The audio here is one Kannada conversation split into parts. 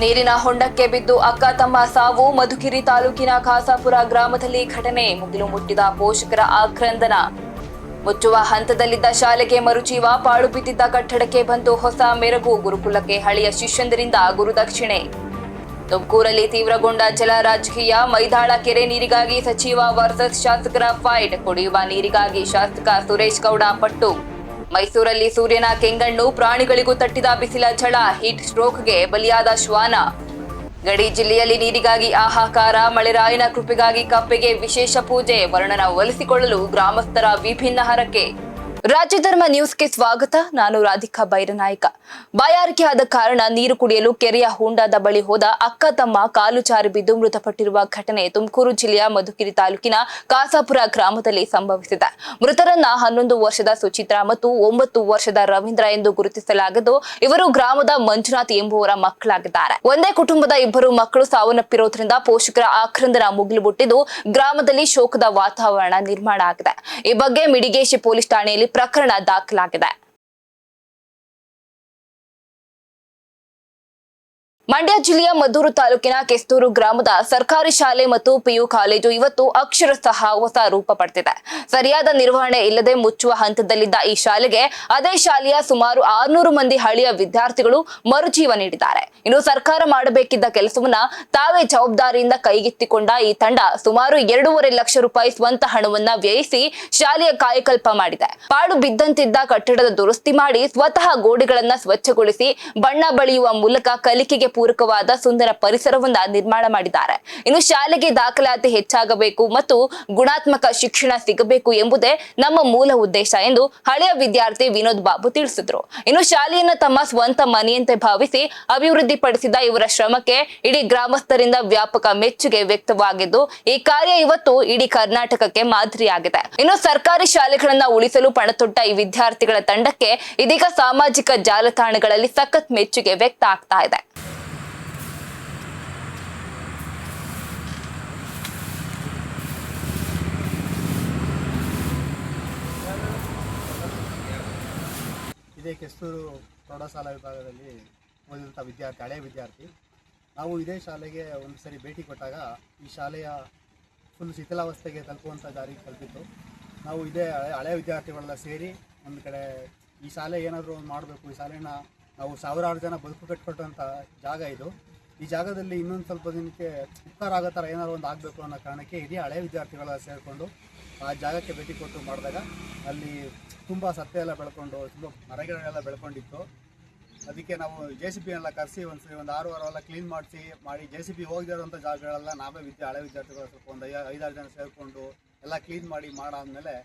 ನೀರಿನ ಹೊಂಡಕ್ಕೆ ಬಿದ್ದು ಅಕ್ಕ ತಮ್ಮ ಸಾವು. ಮಧುಗಿರಿ ತಾಲೂಕಿನ ಖಾಸಾಪುರ ಗ್ರಾಮದಲ್ಲಿ ಘಟನೆ. ಮುಗಿಲು ಮುಟ್ಟಿದ ಪೋಷಕರ ಆಕ್ರಂದನ. ಮುಚ್ಚುವ ಹಂತದಲ್ಲಿದ್ದ ಶಾಲೆಗೆ ಮರುಜೀವ. ಪಾಳು ಬಿದ್ದಿದ್ದ ಕಟ್ಟಡಕ್ಕೆ ಬಂದು ಹೊಸ ಮೆರುಗು. ಗುರುಕುಲಕ್ಕೆ ಹಳೆಯ ಶಿಷ್ಯಂದರಿಂದ ಗುರುದಕ್ಷಿಣೆ. ತುಮಕೂರಲ್ಲಿ ತೀವ್ರಗೊಂಡ ಜಲ ರಾಜಕೀಯ. ಮೈದಾಳ ಕೆರೆ ನೀರಿಗಾಗಿ ಸಚಿವ ವರ್ಸಸ್ ಶಾಸಕರ ಫೈಟ್. ಕುಡಿಯುವ ನೀರಿಗಾಗಿ ಶಾಸಕ ಸುರೇಶ್ ಗೌಡ ಪಟ್ಟು. ಮೈಸೂರಲ್ಲಿ ಸೂರ್ಯನ ಕೆಂಗಣ್ಣು. ಪ್ರಾಣಿಗಳಿಗೂ ತಟ್ಟಿದ ಬಿಸಿಲ ಝಳ. ಹೀಟ್ ಸ್ಟ್ರೋಕ್ಗೆ ಬಲಿಯಾದ ಶ್ವಾನ. ಗಡಿ ಜಿಲ್ಲೆಯಲ್ಲಿ ನೀರಿಗಾಗಿ ಹಾಹಾಕಾರ. ಮಳೆರಾಯನ ಕೃಪೆಗಾಗಿ ಕಪ್ಪೆಗೆ ವಿಶೇಷ ಪೂಜೆ. ವರ್ಣನ ಒಲಿಸಿಕೊಳ್ಳಲು ಗ್ರಾಮಸ್ಥರ ವಿಭಿನ್ನ ಹರಕೆ. ರಾಜ್ಯ ಧರ್ಮ ನ್ಯೂಸ್ಗೆ ಸ್ವಾಗತ. ನಾನು ರಾಧಿಕಾ ಬೈರನಾಯಕ. ಬಾಯಾರಿಕೆ ಆದ ಕಾರಣ ನೀರು ಕುಡಿಯಲು ಕೆರೆಯ ಹೊಂಡದ ಬಳಿ ಹೋದ ಅಕ್ಕ ತಮ್ಮ ಕಾಲು ಜಾರಿ ಬಿದ್ದು ಮೃತಪಟ್ಟಿರುವ ಘಟನೆ ತುಮಕೂರು ಜಿಲ್ಲೆಯ ಮಧುಗಿರಿ ತಾಲೂಕಿನ ಖಾಸಾಪುರ ಗ್ರಾಮದಲ್ಲಿ ಸಂಭವಿಸಿದೆ. ಮೃತರನ್ನ 11 ವರ್ಷದ ಸುಚಿತ್ರಾ ಮತ್ತು 9 ವರ್ಷದ ರವೀಂದ್ರ ಎಂದು ಗುರುತಿಸಲಾಗಿದ್ದು, ಇವರು ಗ್ರಾಮದ ಮಂಜುನಾಥ್ ಎಂಬುವರ ಮಕ್ಕಳಾಗಿದ್ದಾರೆ. ಒಂದೇ ಕುಟುಂಬದ 2 ಮಕ್ಕಳು ಸಾವನ್ನಪ್ಪಿರುವುದರಿಂದ ಪೋಷಕರ ಆಕ್ರಂದನ ಮುಗಿಲು ಮುಟ್ಟಿದ್ದು ಗ್ರಾಮದಲ್ಲಿ ಶೋಕದ ವಾತಾವರಣ ನಿರ್ಮಾಣ ಆಗಿದೆ. ಈ ಬಗ್ಗೆ ಮಿಡಿಗೇಶಿ ಪೊಲೀಸ್ ಠಾಣೆಯಲ್ಲಿ ಪ್ರಕರಣ ದಾಖಲಾಗಿದೆ. ಮಂಡ್ಯ ಜಿಲ್ಲೆಯ ಮದ್ದೂರು ತಾಲೂಕಿನ ಕೆಸ್ತೂರು ಗ್ರಾಮದ ಸರ್ಕಾರಿ ಶಾಲೆ ಮತ್ತು ಪಿಯು ಕಾಲೇಜು ಇವತ್ತು ಅಕ್ಷರಶಃ ಹೊಸ ರೂಪ ಪಡೆದಿದೆ. ಸರಿಯಾದ ನಿರ್ವಹಣೆ ಇಲ್ಲದೆ ಮುಚ್ಚುವ ಹಂತದಲ್ಲಿದ್ದ ಈ ಶಾಲೆಗೆ ಅದೇ ಶಾಲೆಯ ಸುಮಾರು 600 ಮಂದಿ ಹಳೆಯ ವಿದ್ಯಾರ್ಥಿಗಳು ಮರುಜೀವ ನೀಡಿದ್ದಾರೆ. ಇನ್ನು ಸರ್ಕಾರ ಮಾಡಬೇಕಿದ್ದ ಕೆಲಸವನ್ನ ತಾವೇ ಜವಾಬ್ದಾರಿಯಿಂದ ಕೈಗೆತ್ತಿಕೊಂಡ ಈ ತಂಡ ಸುಮಾರು 2.5 ಲಕ್ಷ ರೂಪಾಯಿ ಸ್ವಂತ ಹಣವನ್ನ ವ್ಯಯಿಸಿ ಶಾಲೆಯ ಕಾಯಕಲ್ಪ ಮಾಡಿದೆ. ಪಾಳು ಬಿದ್ದಂತಿದ್ದ ಕಟ್ಟಡದ ದುರಸ್ತಿ ಮಾಡಿ ಸ್ವತಃ ಗೋಡೆಗಳನ್ನ ಸ್ವಚ್ಛಗೊಳಿಸಿ ಬಣ್ಣ ಬಳಿಯುವ ಮೂಲಕ ಕಲಿಕೆಗೆ ಪೂರಕವಾದ ಸುಂದರ ಪರಿಸರವನ್ನ ನಿರ್ಮಾಣ ಮಾಡಿದ್ದಾರೆ. ಇನ್ನು ಶಾಲೆಗೆ ದಾಖಲಾತಿ ಹೆಚ್ಚಾಗಬೇಕು ಮತ್ತು ಗುಣಾತ್ಮಕ ಶಿಕ್ಷಣ ಸಿಗಬೇಕು ಎಂಬುದೇ ನಮ್ಮ ಮೂಲ ಉದ್ದೇಶ ಎಂದು ಹಳೆಯ ವಿದ್ಯಾರ್ಥಿ ವಿನೋದ್ ಬಾಬು ತಿಳಿಸಿದ್ರು. ಇನ್ನು ಶಾಲೆಯನ್ನ ತಮ್ಮ ಸ್ವಂತ ಮನೆಯಂತೆ ಭಾವಿಸಿ ಅಭಿವೃದ್ಧಿಪಡಿಸಿದ ಇವರ ಶ್ರಮಕ್ಕೆ ಇಡೀ ಗ್ರಾಮಸ್ಥರಿಂದ ವ್ಯಾಪಕ ಮೆಚ್ಚುಗೆ ವ್ಯಕ್ತವಾಗಿದ್ದು, ಈ ಕಾರ್ಯ ಇವತ್ತು ಇಡೀ ಕರ್ನಾಟಕಕ್ಕೆ ಮಾದರಿಯಾಗಿದೆ. ಇನ್ನು ಸರ್ಕಾರಿ ಶಾಲೆಗಳನ್ನ ಉಳಿಸಲು ಪಣತೊಟ್ಟ ಈ ವಿದ್ಯಾರ್ಥಿಗಳ ತಂಡಕ್ಕೆ ಇದೀಗ ಸಾಮಾಜಿಕ ಜಾಲತಾಣಗಳಲ್ಲಿ ಸಖತ್ ಮೆಚ್ಚುಗೆ ವ್ಯಕ್ತ ಆಗ್ತಾ ಇದೆ. ಇದೇ ಕೆಸ್ತೂರು ಪ್ರೌಢಶಾಲಾ ವಿಭಾಗದಲ್ಲಿ ಓದಿದಂಥ ವಿದ್ಯಾರ್ಥಿ, ಹಳೆಯ ವಿದ್ಯಾರ್ಥಿ. ನಾವು ಇದೇ ಶಾಲೆಗೆ ಒಂದು ಸರಿ ಭೇಟಿ ಕೊಟ್ಟಾಗ ಈ ಶಾಲೆಯ ಫುಲ್ ಶಿಥಿಲಾವಸ್ಥೆಗೆ ತಲುಪುವಂಥ ದಾರಿ ತಲುಪಿತ್ತು. ನಾವು ಇದೇ ಹಳೆಯ ವಿದ್ಯಾರ್ಥಿಗಳೆಲ್ಲ ಸೇರಿ ಒಂದು ಕಡೆ ಈ ಶಾಲೆ ಏನಾದರೂ ಒಂದು ಮಾಡಬೇಕು, ಈ ಶಾಲೆನ ನಾವು ಸಾವಿರಾರು ಜನ ಬದುಕು ಕಟ್ಟಿಕೊಟ್ಟಂಥ ಜಾಗ ಇದು. ಈ ಜಾಗದಲ್ಲಿ ಇನ್ನೊಂದು ಸ್ವಲ್ಪ ದಿನಕ್ಕೆ ಉಪಕಾರ ಆಗೋ ಥರ ಏನಾದ್ರು ಒಂದು ಆಗಬೇಕು ಅನ್ನೋ ಕಾರಣಕ್ಕೆ ಇಡೀ ಹಳೆಯ ವಿದ್ಯಾರ್ಥಿಗಳೆಲ್ಲ ಸೇರಿಕೊಂಡು ಆ ಜಾಗಕ್ಕೆ ಭೇಟಿ ಕೊಟ್ಟು ಮಾಡಿದಾಗ ಅಲ್ಲಿ ತುಂಬ ಸತ್ಯ ಎಲ್ಲ ಬೆಳ್ಕೊಂಡು ತುಂಬ ಮರಗಿಡಗಳೆಲ್ಲ ಬೆಳ್ಕೊಂಡಿತ್ತು. ಅದಕ್ಕೆ ನಾವು JCB ಎಲ್ಲ ಕರೆಸಿ ಒಂದು 6 ವಾರ ಕ್ಲೀನ್ ಮಾಡಿ JCB ಹೋಗಿರೋಂಥ ಜಾಗಗಳೆಲ್ಲ ನಾವೇ ಹಳೆ ವಿದ್ಯಾರ್ಥಿಗಳು ಸ್ವಲ್ಪ ಒಂದು 5-6 ಜನ ಸೇರಿಕೊಂಡು ಎಲ್ಲ ಕ್ಲೀನ್ ಮಾಡಾದ್ಮೇಲೆ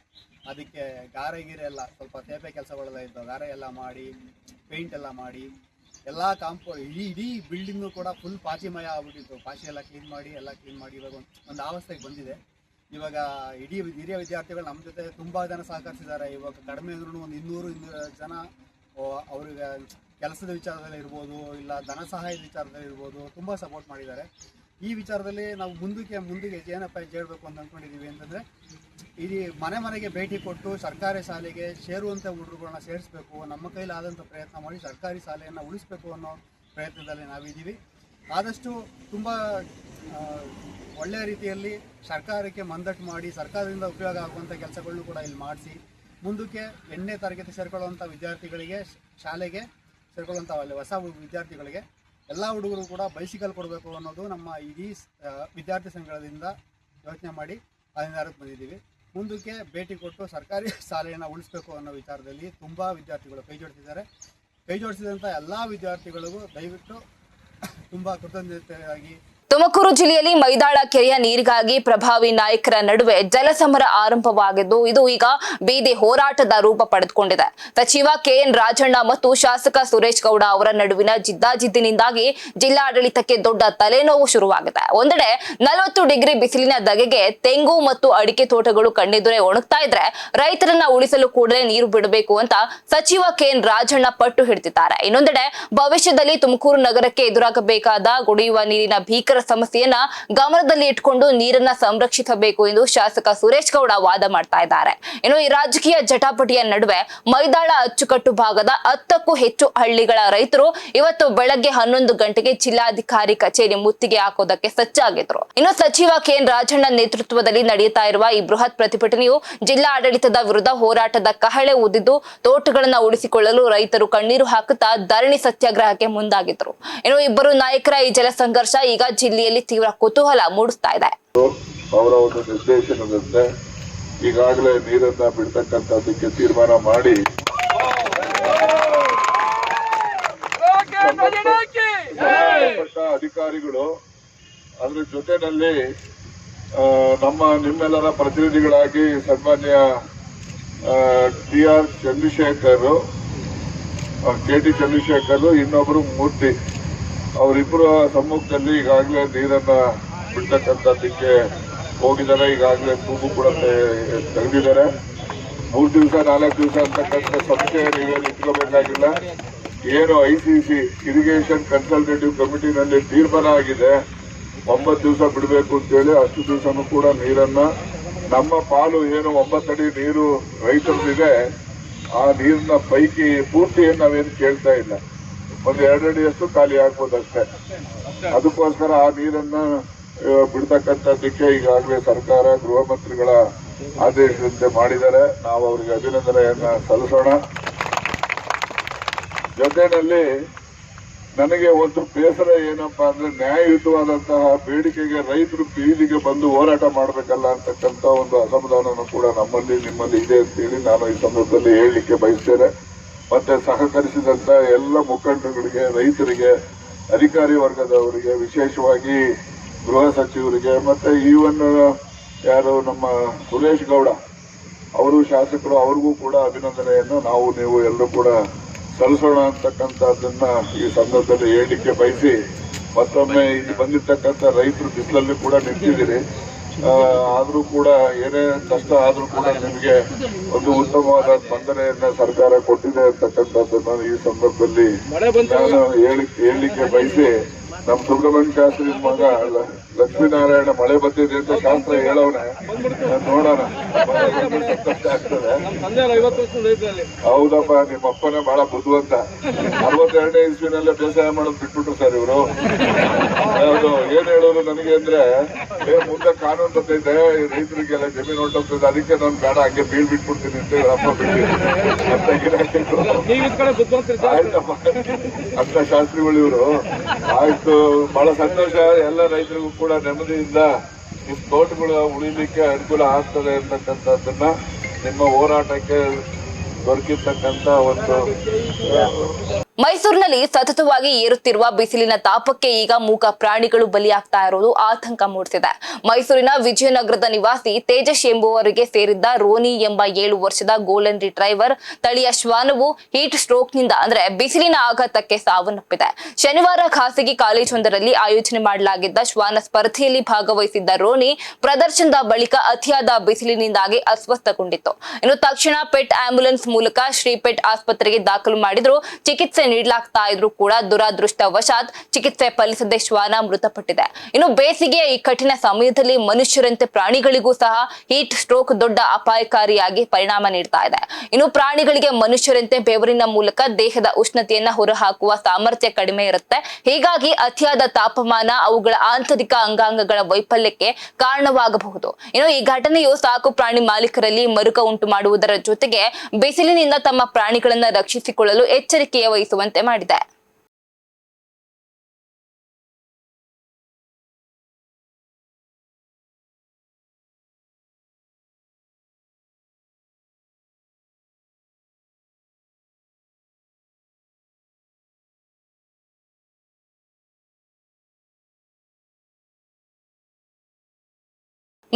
ಅದಕ್ಕೆ ಗಾರೆ ಎಲ್ಲ ಸ್ವಲ್ಪ ತೇಪೆ ಕೆಲಸಗಳೆಲ್ಲ ಇದ್ದವು. ಗಾರೆ ಎಲ್ಲ ಮಾಡಿ, ಪೇಂಟ್ ಎಲ್ಲ ಮಾಡಿ, ಎಲ್ಲ ಇಡೀ ಬಿಲ್ಡಿಂಗು ಕೂಡ ಫುಲ್ ಪಾಚಿಮಯ ಆಗ್ಬಿಟ್ಟಿತ್ತು. ಪಾಚಿ ಎಲ್ಲ ಕ್ಲೀನ್ ಮಾಡಿ ಇವಾಗ ಒಂದು ಅವಸ್ಥೆಗೆ ಬಂದಿದೆ. ಇವಾಗ ಇಡೀ ಹಿರಿಯ ವಿದ್ಯಾರ್ಥಿಗಳು ನಮ್ಮ ಜೊತೆ ತುಂಬ ಜನ ಸಹಕರಿಸಿದ್ದಾರೆ. ಇವಾಗ ಕಡಿಮೆ ಅಂದ್ರೂ ಒಂದು 200 ಜನ ಅವ್ರಿಗೆ ಕೆಲಸದ ವಿಚಾರದಲ್ಲಿ ಇರ್ಬೋದು, ಇಲ್ಲ ಧನ ಸಹಾಯದ ವಿಚಾರದಲ್ಲಿ ಇರ್ಬೋದು, ತುಂಬ ಸಪೋರ್ಟ್ ಮಾಡಿದ್ದಾರೆ. ಈ ವಿಚಾರದಲ್ಲಿ ನಾವು ಮುಂದಕ್ಕೆ ಏನಪ್ಪ ಹೇಳಬೇಕು ಅಂತ ಅಂದ್ಕೊಂಡಿದ್ದೀವಿ ಅಂತಂದರೆ, ಇಡೀ ಮನೆಗೆ ಭೇಟಿ ಕೊಟ್ಟು ಸರ್ಕಾರಿ ಶಾಲೆಗೆ ಸೇರುವಂಥ ಹುಡುಗರನ್ನ ಸೇರಿಸಬೇಕು, ನಮ್ಮ ಕೈಲಾದಂಥ ಪ್ರಯತ್ನ ಮಾಡಿ ಸರ್ಕಾರಿ ಶಾಲೆಯನ್ನು ಉಳಿಸಬೇಕು ಅನ್ನೋ ಪ್ರಯತ್ನದಲ್ಲಿ ನಾವಿದ್ದೀವಿ. ಆದಷ್ಟು ತುಂಬ ಒಳ್ಳೆಯ ರೀತಿಯಲ್ಲಿ ಸರ್ಕಾರಕ್ಕೆ ಮಂದಟ್ಟು ಮಾಡಿ ಸರ್ಕಾರದಿಂದ ಉಪಯೋಗ ಆಗುವಂಥ ಕೆಲಸಗಳನ್ನು ಕೂಡ ಇಲ್ಲಿ ಮಾಡಿಸಿ ಮುಂದಕ್ಕೆ 8ನೇ ತರಗತಿ ಸೇರ್ಕೊಳ್ಳುವಂಥ ವಿದ್ಯಾರ್ಥಿಗಳಿಗೆ, ಶಾಲೆಗೆ ಸೇರ್ಕೊಳ್ಳುವಂಥ ಹೊಸ ವಿದ್ಯಾರ್ಥಿಗಳಿಗೆ ಎಲ್ಲ ಹುಡುಗರು ಕೂಡ ಬೈಸಿಕಲ್ ಕೊಡಬೇಕು ಅನ್ನೋದು ನಮ್ಮ ಇಡೀ ವಿದ್ಯಾರ್ಥಿ ಸಂಘದಿಂದ ಯೋಚನೆ ಮಾಡಿ ಅದರಿಂದ ಬಂದಿದ್ದೀವಿ. ಮುಂದಕ್ಕೆ ಭೇಟಿ ಕೊಟ್ಟು ಸರ್ಕಾರಿ ಶಾಲೆಯನ್ನು ಉಳಿಸಬೇಕು ಅನ್ನೋ ವಿಚಾರದಲ್ಲಿ ತುಂಬ ವಿದ್ಯಾರ್ಥಿಗಳು ಕೈ ಜೋಡಿಸಿದಂಥ ಎಲ್ಲ ವಿದ್ಯಾರ್ಥಿಗಳಿಗೂ ದಯವಿಟ್ಟು ತುಂಬ ಕೃತಜ್ಞತೆಯಾಗಿ. ತುಮಕೂರು ಜಿಲ್ಲೆಯಲ್ಲಿ ಮೈದಾಳ ಕೆರೆಯ ನೀರಿಗಾಗಿ ಪ್ರಭಾವಿ ನಾಯಕರ ನಡುವೆ ಜಲಸಮರ ಆರಂಭವಾಗಿದ್ದು, ಇದು ಈಗ ಬೀದಿ ಹೋರಾಟದ ರೂಪ ಪಡೆದುಕೊಂಡಿದೆ. ಸಚಿವ KN ರಾಜಣ್ಣ ಮತ್ತು ಶಾಸಕ ಸುರೇಶ್ ಗೌಡ ಅವರ ನಡುವಿನ ಜಿದ್ದಾಜಿದ್ದಿನಿಂದಾಗಿ ಜಿಲ್ಲಾಡಳಿತಕ್ಕೆ ದೊಡ್ಡ ತಲೆನೋವು ಶುರುವಾಗಿದೆ. ಒಂದೆಡೆ 40 ಡಿಗ್ರಿ ಬಿಸಿಲಿನ ಧಗೆಗೆ ತೆಂಗು ಮತ್ತು ಅಡಿಕೆ ತೋಟಗಳು ಕಣ್ಣೆದುರೇ ಒಣಗ್ತಾ ಇದ್ರೆ ರೈತರನ್ನ ಉಳಿಸಲು ಕೂಡಲೇ ನೀರು ಬಿಡಬೇಕು ಅಂತ ಸಚಿವ KN ರಾಜಣ್ಣ ಪಟ್ಟು ಹಿಡಿದಿದ್ದಾರೆ. ಇನ್ನೊಂದೆಡೆ ಭವಿಷ್ಯದಲ್ಲಿ ತುಮಕೂರು ನಗರಕ್ಕೆ ಎದುರಾಗಬೇಕಾದ ಕುಡಿಯುವ ನೀರಿನ ಭೀಕರ ಸಮಸ್ಯೆಯನ್ನ ಗಮನದಲ್ಲಿ ಇಟ್ಕೊಂಡು ನೀರನ್ನ ಸಂರಕ್ಷಿಸಬೇಕು ಎಂದು ಶಾಸಕ ಸುರೇಶ್ ಗೌಡ ವಾದ ಮಾಡ್ತಾ ಇದ್ದಾರೆ. ಇನ್ನು ಈ ರಾಜಕೀಯ ಜಟಾಪಟಿಯ ನಡುವೆ ಮೈದಾಳ ಅಚ್ಚುಕಟ್ಟು ಭಾಗದ 10ಕ್ಕೂ ಹೆಚ್ಚು ಹಳ್ಳಿಗಳ ರೈತರು ಇವತ್ತು ಬೆಳಗ್ಗೆ 11 ಗಂಟೆಗೆ ಜಿಲ್ಲಾಧಿಕಾರಿ ಕಚೇರಿ ಮುತ್ತಿಗೆ ಹಾಕೋದಕ್ಕೆ ಸಜ್ಜಾಗಿದ್ರು. ಇನ್ನು ಸಚಿವ ಕೆಎನ್ ರಾಜಣ್ಣ ನೇತೃತ್ವದಲ್ಲಿ ನಡೆಯುತ್ತಾ ಇರುವ ಈ ಬೃಹತ್ ಪ್ರತಿಭಟನೆಯು ಜಿಲ್ಲಾ ಆಡಳಿತದ ವಿರುದ್ಧ ಹೋರಾಟದ ಕಹಳೆ ಊದಿದ್ದು ತೋಟಗಳನ್ನ ಉಳಿಸಿಕೊಳ್ಳಲು ರೈತರು ಕಣ್ಣೀರು ಹಾಕುತ್ತಾ ಧರಣಿ ಸತ್ಯಾಗ್ರಹಕ್ಕೆ ಮುಂದಾಗಿದ್ರು. ಇನ್ನು ಇಬ್ಬರು ನಾಯಕರ ಈ ಜಲ ಸಂಘರ್ಷ ಈಗ ಜಿಲ್ಲೆಯಲ್ಲಿ ತೀವ್ರ ಕುತೂಹಲ ಮೂಡಿಸ್ತಾ ಇದೆ. ಅವರ ಒಂದು ನಿರ್ದೇಶನದಂತೆ ಈಗಾಗಲೇ ನೀರನ್ನ ಬಿಡ್ತಕ್ಕಂಥದ್ದಕ್ಕೆ ತೀರ್ಮಾನ ಮಾಡಿ ಅಧಿಕಾರಿಗಳು ಅದ್ರ ಜೊತೆನಲ್ಲಿ ನಿಮ್ಮೆಲ್ಲರ ಪ್ರತಿನಿಧಿಗಳಾಗಿ ಸನ್ಮಾನ್ಯ ಟಿ.ಆರ್. ಚಂದ್ರಶೇಖರ್, ಕೆ.ಟಿ. ಚಂದ್ರಶೇಖರ್, ಇನ್ನೊಬ್ಬರು ಮೂರ್ತಿ, ಅವರಿಬ್ಬರ ಸಮ್ಮುಖದಲ್ಲಿ ಈಗಾಗಲೇ ನೀರನ್ನ ಬಿಡ್ತಕ್ಕಂಥದ್ದಕ್ಕೆ ಹೋಗಿದ್ದಾರೆ. ಈಗಾಗಲೇ ತೂಗು ಕೂಡ ತೆಗೆದಿದ್ದಾರೆ. 3 ದಿವಸ 4 ದಿವಸ ಅಂತಕ್ಕಂಥ ಸಂಸ್ಥೆ ನೀವೇನು ಇಟ್ಕೋಬೇಕಾಗಿಲ್ಲ. ಏನು ICC ಇರಿಗೇಷನ್ ಕನ್ಸಲ್ಟೇಟಿವ್ ಕಮಿಟಿನಲ್ಲಿ ತೀರ್ಮಾನ ಆಗಿದೆ 9 ದಿವಸ ಬಿಡಬೇಕು ಅಂತೇಳಿ, ಅಷ್ಟು ದಿವಸನೂ ಕೂಡ ನೀರನ್ನ ನಮ್ಮ ಪಾಲು ಏನು 9 ಅಡಿ ನೀರು ರೈತರದಿದೆ ಆ ನೀರಿನ ಪೈಕಿ ಪೂರ್ತಿಯನ್ನು ನಾವೇನು ಕೇಳ್ತಾ ಇಲ್ಲ. 1-2 ಅಡಿಯಷ್ಟು ಖಾಲಿ ಆಗ್ಬೋದಷ್ಟೇ. ಅದಕ್ಕೋಸ್ಕರ ಆ ನೀರನ್ನ ಬಿಡ್ತಕ್ಕಂಥದ್ದಕ್ಕೆ ಈಗಾಗಲೇ ಸರ್ಕಾರ ಗೃಹ ಮಂತ್ರಿಗಳ ಆದೇಶದಂತೆ ಮಾಡಿದ್ದಾರೆ. ನಾವು ಅವರಿಗೆ ಅಭಿನಂದನೆಯನ್ನ ಸಲ್ಲಿಸೋಣ. ಜೊತೆಯಲ್ಲಿ ನನಗೆ ಒಂದು ಬೇಸರ ಏನಪ್ಪಾ ಅಂದ್ರೆ, ನ್ಯಾಯಯುತವಾದಂತಹ ಬೇಡಿಕೆಗೆ ರೈತರು ಬೀದಿಗೆ ಬಂದು ಹೋರಾಟ ಮಾಡಬೇಕಲ್ಲ ಅಂತಕ್ಕಂಥ ಒಂದು ಅಸಮಾಧಾನ ಕೂಡ ನಮ್ಮಲ್ಲಿ ನಿಮ್ಮಲ್ಲಿ ಇದೆ ಅಂತೇಳಿ ನಾನು ಈ ಸಂದರ್ಭದಲ್ಲಿ ಹೇಳಲಿಕ್ಕೆ ಬಯಸ್ತೇನೆ. ಮತ್ತೆ ಸಹಕರಿಸಿದಂತ ಎಲ್ಲ ಮುಖಂಡರುಗಳಿಗೆ, ರೈತರಿಗೆ, ಅಧಿಕಾರಿ ವರ್ಗದವರಿಗೆ, ವಿಶೇಷವಾಗಿ ಗೃಹ ಸಚಿವರಿಗೆ, ಮತ್ತೆ ಈವನ್ ಯಾರು ನಮ್ಮ ಸುರೇಶ್ ಗೌಡ ಅವರು ಶಾಸಕರು, ಅವ್ರಿಗೂ ಕೂಡ ಅಭಿನಂದನೆಯನ್ನು ನೀವು ಎಲ್ಲರೂ ಕೂಡ ಸಲ್ಲಿಸೋಣ ಅಂತಕ್ಕಂಥದ್ದನ್ನ ಈ ಸಂದರ್ಭದಲ್ಲಿ ಹೇಳಲಿಕ್ಕೆ ಬಯಸಿ, ಮತ್ತೊಮ್ಮೆ ಇಲ್ಲಿ ಬಂದಿರ್ತಕ್ಕಂಥ ರೈತರು ಬಿಸಿಲಲ್ಲಿ ಕೂಡ ನಿಂತಿದ್ದೀರಿ. ಆದ್ರೂ ಕೂಡ ಏನೇ ಕಷ್ಟ ಆದ್ರೂ ಕೂಡ ನಿಮಗೆ ಒಂದು ಉತ್ತಮವಾದ ಸ್ಪಂದನೆಯನ್ನ ಸರ್ಕಾರ ಕೊಟ್ಟಿದೆ ಅಂತಕ್ಕಂಥದ್ದನ್ನ ಈ ಸಂದರ್ಭದಲ್ಲಿ ನಾನು ಹೇಳಲಿಕ್ಕೆ ಬಯಸಿ, ನಮ್ಮ ಸುಬ್ರಹ್ಮಣ್ಯ ಶಾಸ್ತ್ರಿ ಮಗ ಲಕ್ಷ್ಮೀನಾರಾಯಣ ಮಳೆ ಬಂದಿದೆ ಅಂತ ಶಾಸ್ತ್ರ ಹೇಳೋನೆ, ನೋಡೋಣ, ಸಂತೋಷ ಆಗ್ತದೆ. ಹೌದಪ್ಪ, ನಿಮ್ಮ ಅಪ್ಪನೇ ಬಹಳ ಬುದ್ಧಿವಂತ. 62ನೇ ಇಸ್ವಿನಲ್ಲೇ ಬೇಸಾಯ ಮಾಡೋದು ಬಿಟ್ಬಿಟ್ರು ಸರ್ ಇವರು. ಅದು ಏನ್ ಹೇಳೋದು ನನಗೆ ಅಂದ್ರೆ, ಮುಂದೆ ಕಾನೂನು ಬರ್ತೈತೆ, ರೈತರಿಗೆಲ್ಲ ಜಮೀನು ಹೊಂಟೋಗ್ತದೆ, ಅದಕ್ಕೆ ನಾನು ಬೇಡ ಹಂಗೆ ಬಿಟ್ಬಿಡ್ತೀನಿ ಅಂತ ಅಪ್ಪ ಆಯ್ತಪ್ಪ ಅಂತ ಶಾಸ್ತ್ರಿಗಳು ಇವರು. ಆಯ್ತು, ಬಹಳ ಸಂತೋಷ. ಎಲ್ಲ ರೈತರಿಗೂ ಕೂಡ ನೆಮ್ಮದಿಯಿಂದ ನಿಮ್ಮ ತೋಟಗಳು ಉಳಿಲಿಕ್ಕೆ ಅನುಕೂಲ ಆಗ್ತದೆ ಅಂತಕ್ಕಂಥದ್ದನ್ನ ನಿಮ್ಮ ಹೋರಾಟಕ್ಕೆ ದೊರಕಿರ್ತಕ್ಕಂಥ ಒಂದು. ಮೈಸೂರಿನಲ್ಲಿ ಸತತವಾಗಿ ಏರುತ್ತಿರುವ ಬಿಸಿಲಿನ ತಾಪಕ್ಕೆ ಈಗ ಮೂಕ ಪ್ರಾಣಿಗಳು ಬಲಿಯಾಗ್ತಾ ಇರೋದು ಆತಂಕ ಮೂಡಿಸಿದೆ. ಮೈಸೂರಿನ ವಿಜಯನಗರದ ನಿವಾಸಿ ತೇಜಸ್ ಎಂಬುವರಿಗೆ ಸೇರಿದ್ದ ರೋನಿ ಎಂಬ 7 ವರ್ಷದ ಗೋಲ್ಡನ್ ರಿಟ್ರೈವರ್ ತಳಿಯ ಶ್ವಾನವು ಹೀಟ್ ಸ್ಟ್ರೋಕ್ ನಿಂದ ಅಂದ್ರೆ ಬಿಸಿಲಿನ ಆಘಾತಕ್ಕೆ ಸಾವನ್ನಪ್ಪಿದೆ. ಶನಿವಾರ ಖಾಸಗಿ ಕಾಲೇಜೊಂದರಲ್ಲಿ ಆಯೋಜನೆ ಮಾಡಲಾಗಿದ್ದ ಶ್ವಾನ ಸ್ಪರ್ಧೆಯಲ್ಲಿ ಭಾಗವಹಿಸಿದ್ದ ರೋನಿ ಪ್ರದರ್ಶನದ ಬಳಿಕ ಅತಿಯಾದ ಬಿಸಿಲಿನಿಂದಾಗಿ ಅಸ್ವಸ್ಥಗೊಂಡಿತ್ತು. ಇನ್ನು ತಕ್ಷಣ ಪೆಟ್ ಆಂಬ್ಯುಲೆನ್ಸ್ ಮೂಲಕ ಶ್ರೀ ಪೆಟ್ ಆಸ್ಪತ್ರೆಗೆ ದಾಖಲು ಮಾಡಿದ್ರು. ಚಿಕಿತ್ಸೆ ನೀಡಲಾಗ್ತಾ ಇದ್ರೂ ಕೂಡ ದುರಾದೃಷ್ಟವಶಾತ್ ಚಿಕಿತ್ಸೆ ಫಲಿಸದೆ ಶ್ವಾನ ಮೃತಪಟ್ಟಿದೆ. ಇನ್ನು ಬೇಸಿಗೆಯ ಈ ಕಠಿಣ ಸಮಯದಲ್ಲಿ ಮನುಷ್ಯರಂತೆ ಪ್ರಾಣಿಗಳಿಗೂ ಸಹ ಹೀಟ್ ಸ್ಟ್ರೋಕ್ ದೊಡ್ಡ ಅಪಾಯಕಾರಿಯಾಗಿ ಪರಿಣಾಮ ನೀಡ್ತಾ ಇದೆ. ಇನ್ನು ಪ್ರಾಣಿಗಳಿಗೆ ಮನುಷ್ಯರಂತೆ ಬೆವರಿನ ಮೂಲಕ ದೇಹದ ಉಷ್ಣತೆಯನ್ನ ಹೊರಹಾಕುವ ಸಾಮರ್ಥ್ಯ ಕಡಿಮೆ ಇರುತ್ತೆ. ಹೀಗಾಗಿ ಅತಿಯಾದ ತಾಪಮಾನ ಅವುಗಳ ಆಂತರಿಕ ಅಂಗಾಂಗಗಳ ವೈಫಲ್ಯಕ್ಕೆ ಕಾರಣವಾಗಬಹುದು. ಇನ್ನು ಈ ಘಟನೆಯು ಸಾಕು ಪ್ರಾಣಿ ಮಾಲೀಕರಲ್ಲಿ ಮರುಕ ಉಂಟು ಮಾಡುವುದರ ಜೊತೆಗೆ ಬಿಸಿಲಿನಿಂದ ತಮ್ಮ ಪ್ರಾಣಿಗಳನ್ನ ರಕ್ಷಿಸಿಕೊಳ್ಳಲು ಎಚ್ಚರಿಕೆಯ ವಹಿಸುವಂತೆ ಮಾಡಿದೆ.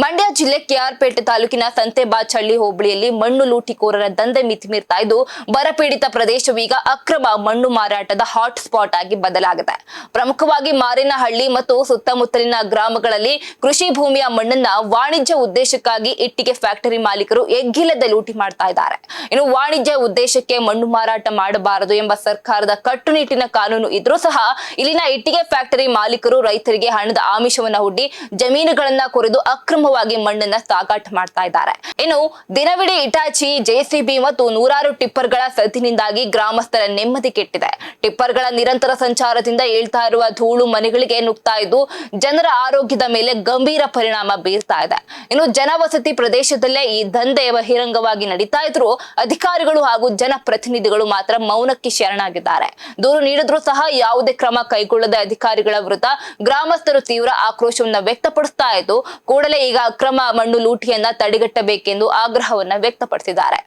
ಮಂಡ್ಯ ಜಿಲ್ಲೆ ಕೆಆರ್ಪೇಟೆ ತಾಲೂಕಿನ ಸಂತೆಬಾಚಹಳ್ಳಿ ಹೋಬಳಿಯಲ್ಲಿ ಮಣ್ಣು ಲೂಟಿಕೋರರ ದಂಧೆ ಮಿತಿಮೀರ್ತಾ ಇದ್ದು ಬರಪೀಡಿತ ಪ್ರದೇಶವೀಗ ಅಕ್ರಮ ಮಣ್ಣು ಮಾರಾಟದ ಹಾಟ್ ಸ್ಪಾಟ್ ಆಗಿ ಬದಲಾಗಿದೆ. ಪ್ರಮುಖವಾಗಿ ಮಾರೇನಹಳ್ಳಿ ಮತ್ತು ಸುತ್ತಮುತ್ತಲಿನ ಗ್ರಾಮಗಳಲ್ಲಿ ಕೃಷಿ ಭೂಮಿಯ ಮಣ್ಣನ್ನ ವಾಣಿಜ್ಯ ಉದ್ದೇಶಕ್ಕಾಗಿ ಇಟ್ಟಿಗೆ ಫ್ಯಾಕ್ಟರಿ ಮಾಲೀಕರು ಎಗ್ಗಿಲ್ಲದೆ ಲೂಟಿ ಮಾಡ್ತಾ ಇದ್ದಾರೆ. ಇನ್ನು ವಾಣಿಜ್ಯ ಉದ್ದೇಶಕ್ಕೆ ಮಣ್ಣು ಮಾರಾಟ ಮಾಡಬಾರದು ಎಂಬ ಸರ್ಕಾರದ ಕಟ್ಟುನಿಟ್ಟಿನ ಕಾನೂನು ಇದ್ರೂ ಸಹ ಇಲ್ಲಿನ ಇಟ್ಟಿಗೆ ಫ್ಯಾಕ್ಟರಿ ಮಾಲೀಕರು ರೈತರಿಗೆ ಹಣದ ಆಮಿಷವನ್ನ ಹೂಡಿ ಜಮೀನುಗಳನ್ನ ಕೊರೆದು ಅಕ್ರಮ ಮಣ್ಣನ್ನ ಸಾಗಾಟ ಮಾಡ್ತಾ ಇದ್ದಾರೆ. ಇನ್ನು ದಿನವಿಡೀ ಇಟಾಚಿ, ಜೆಸಿಬಿ ಮತ್ತು ನೂರಾರು ಟಿಪ್ಪರ್ಗಳ ಸದ್ದಿನಿಂದಾಗಿ ಗ್ರಾಮಸ್ಥರ ನೆಮ್ಮದಿ ಕೆಟ್ಟಿದೆ. ಟಿಪ್ಪರ್ಗಳ ನಿರಂತರ ಸಂಚಾರದಿಂದ ಏಳ್ತಾ ಇರುವ ಧೂಳು ಮನೆಗಳಿಗೆ ನುಗ್ತಾ ಇದ್ದು ಜನರ ಆರೋಗ್ಯದ ಮೇಲೆ ಗಂಭೀರ ಪರಿಣಾಮ ಬೀರ್ತಾ ಇದೆ. ಇನ್ನು ಜನವಸತಿ ಪ್ರದೇಶದಲ್ಲೇ ಈ ದಂಧೆ ಬಹಿರಂಗವಾಗಿ ನಡೀತಾ ಇದ್ರು ಅಧಿಕಾರಿಗಳು ಹಾಗೂ ಜನಪ್ರತಿನಿಧಿಗಳು ಮಾತ್ರ ಮೌನಕ್ಕೆ ಶರಣಾಗಿದ್ದಾರೆ. ದೂರು ನೀಡಿದ್ರೂ ಸಹ ಯಾವುದೇ ಕ್ರಮ ಕೈಗೊಳ್ಳದ ಅಧಿಕಾರಿಗಳ ವಿರುದ್ಧ ಗ್ರಾಮಸ್ಥರು ತೀವ್ರ ಆಕ್ರೋಶವನ್ನ ವ್ಯಕ್ತಪಡಿಸ್ತಾ ಇದ್ದು ಕೂಡಲೇ ಈಗ ಅಕ್ರಮ ಮಣ್ಣು ಲೂಟಿಯನ್ನ ತಡೆಗಟ್ಟಬೇಕೆಂದು ಆಗ್ರಹವನ್ನ ವ್ಯಕ್ತಪಡಿಸಿದ್ದಾರೆ.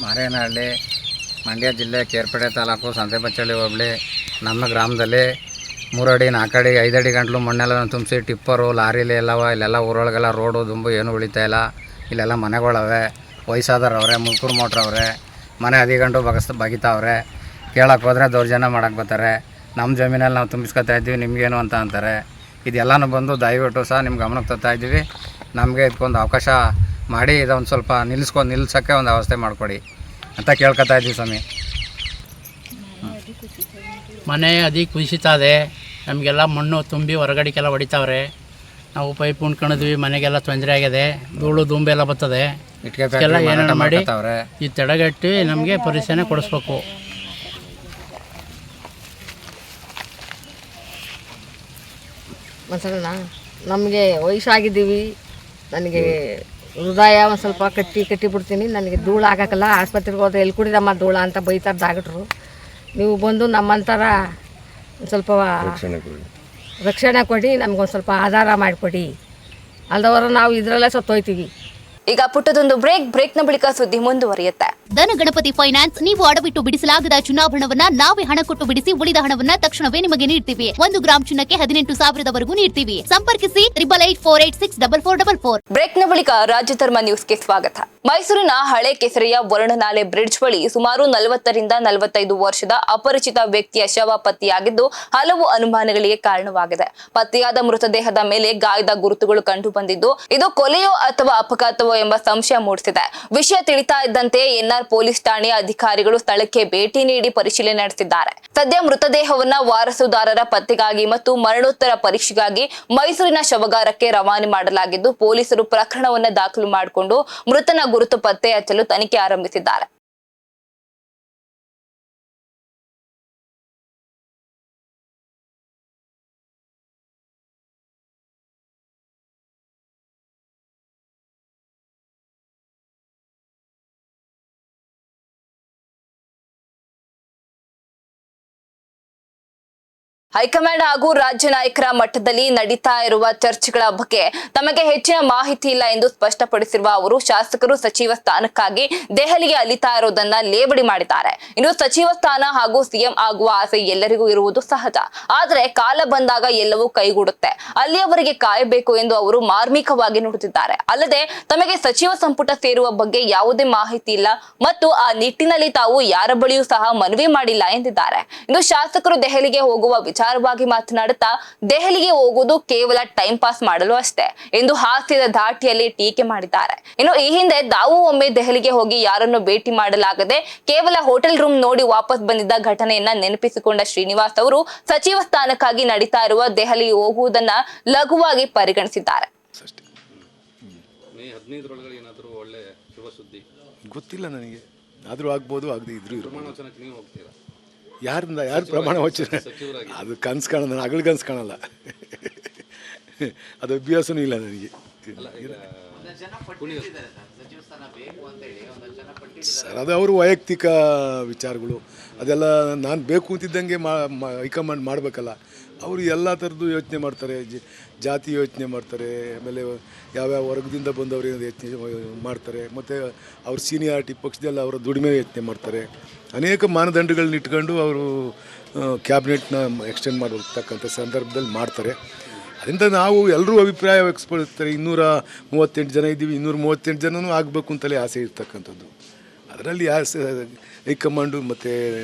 ಮಾರೇನಹಳ್ಳಿ, ಮಂಡ್ಯ ಜಿಲ್ಲೆ ಕೇರ್ಪೇಟೆ ತಾಲೂಕು ಸಂತೆಬಾಚಹಳ್ಳಿ ಹೋಬಳಿ. ನಮ್ಮ ಗ್ರಾಮದಲ್ಲಿ 3 ಅಡಿ 4 ಅಡಿ 5 ಅಡಿ ಗಂಟಲು ಮಣ್ಣೆಲ್ಲ ತುಂಬಿಸಿ ಟಿಪ್ಪರು ಲಾರಿಲಿ ಇಲ್ಲೆಲ್ಲ ಊರೊಳಗೆಲ್ಲ ರೋಡು ದುಂಬು ಏನೂ ಉಳಿತಾ ಇಲ್ಲ. ಇಲ್ಲೆಲ್ಲ ಮನೆಗಳವೆ, ವಯಸ್ಸಾದವ್ರವ್ರೆ, ಮುಲ್ಕೂರು ಮೋಟ್ರವ್ರೆ, ಮನೆ ಅದಿಗಂಟು ಬಗಿತಾವ್ರೆ. ಕೇಳಕ್ಕೆ ಹೋದರೆ ದೌರ್ಜನ್ಯ ಮಾಡಕ್ಕೆ ಬರ್ತಾರೆ. ನಮ್ಮ ಜಮೀನಲ್ಲಿ ನಾವು ತುಂಬಿಸ್ಕೊತಾ ಇದ್ದೀವಿ, ನಿಮಗೇನು ಅಂತ ಅಂತಾರೆ. ಇದೆಲ್ಲನೂ ಬಂದು ದಯವಿಟ್ಟು ಸಹ ನಿಮ್ಮ ಗಮನಕ್ಕೆ ತರ್ತಾ ಇದ್ದೀವಿ. ನಮಗೆ ಇದಕ್ಕೊಂದು ಅವಕಾಶ ಮಾಡಿ ಇದೊಂದು ಸ್ವಲ್ಪ ನಿಲ್ಸೋಕ್ಕೆ ಒಂದು ವ್ಯವಸ್ಥೆ ಮಾಡಿಕೊಡಿ ಅಂತ ಕೇಳ್ಕೊತಾ ಇದ್ದೀವಿ ಸ್ವಾಮಿ. ಮನೆ ಅದಿ ಕುಸಿತಾ ಇದೆ. ನಮಗೆಲ್ಲ ಮಣ್ಣು ತುಂಬಿ ಹೊರಗಡೆಗೆಲ್ಲ ಹೊಡಿತಾವ್ರೆ. ನಾವು ಪೈಪ್ ಉಣ್ಕೊಂಡಿದ್ವಿ, ಮನೆಗೆಲ್ಲ ತೊಂದರೆ ಆಗಿದೆ. ಧೂಳು ದುಂಬೆಲ್ಲ ಬರ್ತದೆ. ಇದಕ್ಕೆಲ್ಲ ಏನಾರು ಮಾಡಿ ಈ ತಡೆಗಟ್ಟಿ ನಮಗೆ ಪರಿಸರ ಕೊಡಿಸ್ಬೇಕು. ಮಸಳಣ್ಣ, ನಮಗೆ ವಯಸ್ಸಾಗಿದ್ದೀವಿ. ನನಗೆ ಹೃದಯ ಒಂದು ಸ್ವಲ್ಪ ಕಟ್ಟಿ ಬಿಡ್ತೀನಿ. ನನಗೆ ಧೂಳು ಆಗೋಕ್ಕಲ್ಲ. ಆಸ್ಪತ್ರೆಗೆ ಹೋದ್ರೆ ಎಲ್ಲಿ ಕುಡಿದಮ್ಮ ಧೂಳ ಅಂತ ಬೈತಾರೆ ಡಾಕ್ಟ್ರು. ನೀವು ಬಂದು ನಮ್ಮಂಥರ ಸ್ವಲ್ಪ ರಕ್ಷಣೆ ಕೊಡಿ, ನಮಗೊಂದು ಸ್ವಲ್ಪ ಆಧಾರ ಮಾಡಿಕೊಡಿ. ಅಲ್ದವರು ನಾವು ಇದರಲ್ಲೇ ಸತ್ತೋಯ್ತೀವಿ. ಈಗ ಪುಟ್ಟದೊಂದು ಬ್ರೇಕ್ನ ಬಳಿಕ ಸುದ್ದಿ ಮುಂದುವರಿಯುತ್ತೆ. ಧನಗಣಪತಿ ಫೈನಾನ್ಸ್ ನೀವು ಅಡವಿಟ್ಟು ಬಿಡಿಸಲಾಗದ ಚಿನ್ನಾಭರಣವನ್ನ ನಾವೇ ಹಣ ಕೊಟ್ಟು ಬಿಡಿಸಿ ಉಳಿದ ಹಣವನ್ನ ತಕ್ಷಣವೇ ನಿಮಗೆ ನೀಡ್ತೀವಿ. 1 ಗ್ರಾಂ ಚಿನ್ನಕ್ಕೆ 18,000 ನೀಡ್ತೀವಿ. ಸಂಪರ್ಕಿಸಿ 8848644444. ಬ್ರೇಕ್ನ ಬಳಿಕ ರಾಜ್ಯ ಧರ್ಮ ನ್ಯೂಸ್ಗೆ ಸ್ವಾಗತ. ಮೈಸೂರಿನ ಹಳೆ ಕೆಸರೆಯ ವರ್ಣನಾಲೆ ಬ್ರಿಡ್ಜ್ ಬಳಿ ಸುಮಾರು 40 ರಿಂದ 45 ವರ್ಷದ ಅಪರಿಚಿತ ವ್ಯಕ್ತಿಯ ಶವ ಪತ್ತೆಯಾಗಿದ್ದು ಹಲವು ಅನುಮಾನಗಳಿಗೆ ಕಾರಣವಾಗಿದೆ. ಪತ್ತೆಯಾದ ಮೃತದೇಹದ ಮೇಲೆ ಗಾಯದ ಗುರುತುಗಳು ಕಂಡು ಬಂದಿದ್ದು ಇದು ಕೊಲೆಯೋ ಅಥವಾ ಅಪಘಾತವೋ ಎಂಬ ಸಂಶಯ ಮೂಡಿಸಿದೆ. ವಿಷಯ ತಿಳಿತಾ ಇದ್ದಂತೆ ಎನ್ಆರ್ ಪೊಲೀಸ್ ಠಾಣೆಯ ಅಧಿಕಾರಿಗಳು ಸ್ಥಳಕ್ಕೆ ಭೇಟಿ ನೀಡಿ ಪರಿಶೀಲನೆ ನಡೆಸಿದ್ದಾರೆ. ಸದ್ಯ ಮೃತದೇಹವನ್ನ ವಾರಸುದಾರರ ಪತ್ತೆಗಾಗಿ ಮತ್ತು ಮರಣೋತ್ತರ ಪರೀಕ್ಷೆಗಾಗಿ ಮೈಸೂರಿನ ಶವಗಾರಕ್ಕೆ ರವಾನೆ ಮಾಡಲಾಗಿದ್ದು ಪೊಲೀಸರು ಪ್ರಕರಣವನ್ನ ದಾಖಲು ಮಾಡಿಕೊಂಡು ಮೃತನ ಗುರುತು ಪತ್ತೆ ಹಚ್ಚಲು ತನಿಖೆ ಆರಂಭಿಸಿದ್ದಾರೆ. ಹೈಕಮಾಂಡ್ ಹಾಗೂ ರಾಜ್ಯ ನಾಯಕರ ಮಟ್ಟದಲ್ಲಿ ನಡೀತಾ ಇರುವ ಚರ್ಚೆಗಳ ಬಗ್ಗೆ ತಮಗೆ ಹೆಚ್ಚಿನ ಮಾಹಿತಿ ಇಲ್ಲ ಎಂದು ಸ್ಪಷ್ಟಪಡಿಸಿರುವ ಅವರು ಶಾಸಕರು ಸಚಿವ ಸ್ಥಾನಕ್ಕಾಗಿ ದೆಹಲಿಗೆ ಅಲಿತಾ ಇರೋದನ್ನ ಲೇವಡಿ ಮಾಡಿದ್ದಾರೆ. ಇನ್ನು ಸಚಿವ ಸ್ಥಾನ ಹಾಗೂ ಸಿಎಂ ಆಗುವ ಆಸೆ ಎಲ್ಲರಿಗೂ ಇರುವುದು ಸಹಜ. ಆದರೆ ಕಾಲ ಬಂದಾಗ ಎಲ್ಲವೂ ಕೈಗೂಡುತ್ತೆ, ಅಲ್ಲಿಯವರೆಗೆ ಕಾಯಬೇಕು ಎಂದು ಅವರು ಮಾರ್ಮಿಕವಾಗಿ ನುಡಿದಿದ್ದಾರೆ. ಅಲ್ಲದೆ ತಮಗೆ ಸಚಿವ ಸಂಪುಟ ಸೇರುವ ಬಗ್ಗೆ ಯಾವುದೇ ಮಾಹಿತಿ ಇಲ್ಲ ಮತ್ತು ಆ ನಿಟ್ಟಿನಲ್ಲಿ ತಾವು ಯಾರ ಬಳಿಯೂ ಸಹ ಮನವಿ ಮಾಡಿಲ್ಲ ಎಂದಿದ್ದಾರೆ. ಇನ್ನು ಶಾಸಕರು ದೆಹಲಿಗೆ ಹೋಗುವ ವಿಚಾರವಾಗಿ ಮಾತನಾಡುತ್ತಾ ದೆಹಲಿಗೆ ಹೋಗುವುದು ಕೇವಲ ಟೈಮ್ ಪಾಸ್ ಮಾಡಲು ಅಷ್ಟೇ ಎಂದು ಹಾಸ್ಯದ ಧಾಟಿಯಲ್ಲಿ ಟೀಕೆ ಮಾಡಿದ್ದಾರೆ. ಇನ್ನು ಈ ಹಿಂದೆ ತಾವು ಒಮ್ಮೆ ದೆಹಲಿಗೆ ಹೋಗಿ ಯಾರನ್ನು ಭೇಟಿ ಮಾಡಲಾಗದೆ ಕೇವಲ ಹೋಟೆಲ್ ರೂಮ್ ನೋಡಿ ವಾಪಸ್ ಬಂದಿದ್ದ ಘಟನೆಯನ್ನ ನೆನಪಿಸಿಕೊಂಡ ಶ್ರೀನಿವಾಸ್ ಅವರು ಸಚಿವ ಸ್ಥಾನಕ್ಕಾಗಿ ನಡೀತಾ ಇರುವ ದೆಹಲಿಗೆ ಹೋಗುವುದನ್ನ ಲಘುವಾಗಿ ಪರಿಗಣಿಸಿದ್ದಾರೆ. ಮೇ 15ರೊಳಗಡೆ ಏನಾದರೂ ಒಳ್ಳೆ ಶುಭ ಸುದ್ದಿ ಗೊತ್ತಿಲ್ಲ ನನಗೆ, ಆದರೂ ಆಗ್ಬೋದು, ಆಗದೆ ಇದ್ರೂ ಪ್ರಮಾಣ ವಚನಕ್ಕೆ ನೀವು ಹೋಗ್ತೀರಾ? ಯಾರು ಪ್ರಮಾಣ ವಚನ? ಅದು ಕನ್ಸು ಕಾಣಲ್ಲ, ನಾನು ಹಗಲು ಕನ್ಸು ಕಾಣಲ್ಲ. ಅದು ಅಭ್ಯಾಸನೂ ಇಲ್ಲ ನನಗೆ. ಸರ್, ಅದು ಅವರು ವೈಯಕ್ತಿಕ ವಿಚಾರಗಳು, ಅದೆಲ್ಲ ನಾನು ಬೇಕು ಅಂತಿದ್ದಂಗೆ ಹೈಕಮಾಂಡ್ ಮಾಡಬೇಕಲ್ಲ. ಅವರು ಎಲ್ಲ ಥರದ್ದು ಯೋಚನೆ ಮಾಡ್ತಾರೆ, ಜಾತಿ ಯೋಚನೆ ಮಾಡ್ತಾರೆ, ಆಮೇಲೆ ಯಾವ್ಯಾವ ವರ್ಗದಿಂದ ಬಂದವರು ಯೋಚನೆ ಮಾಡ್ತಾರೆ, ಮತ್ತು ಅವ್ರ ಸೀನಿಯಾರಿಟಿ ಪಕ್ಷದಲ್ಲಿ ಅವರ ದುಡಿಮೆ ಯೋಚನೆ ಮಾಡ್ತಾರೆ. ಅನೇಕ ಮಾನದಂಡಗಳನ್ನ ಇಟ್ಕೊಂಡು ಅವರು ಕ್ಯಾಬಿನೆಟ್ನ ಎಕ್ಸ್ಟೆಂಡ್ ಮಾಡಿರ್ತಕ್ಕಂಥ ಸಂದರ್ಭದಲ್ಲಿ ಮಾಡ್ತಾರೆ. ಅದರಿಂದ ನಾವು ಎಲ್ಲರೂ ಅಭಿಪ್ರಾಯ ವ್ಯಕ್ತಪಡಿಸ್ತಾರೆ. 238 ಜನ ಇದ್ದೀವಿ, 238 ಜನನೂ ಆಗಬೇಕು ಅಂತಲೇ ಆಸೆ ಇರ್ತಕ್ಕಂಥದ್ದು. ಅದರಲ್ಲಿ ಹೈಕಮಾಂಡು ಮತ್ತು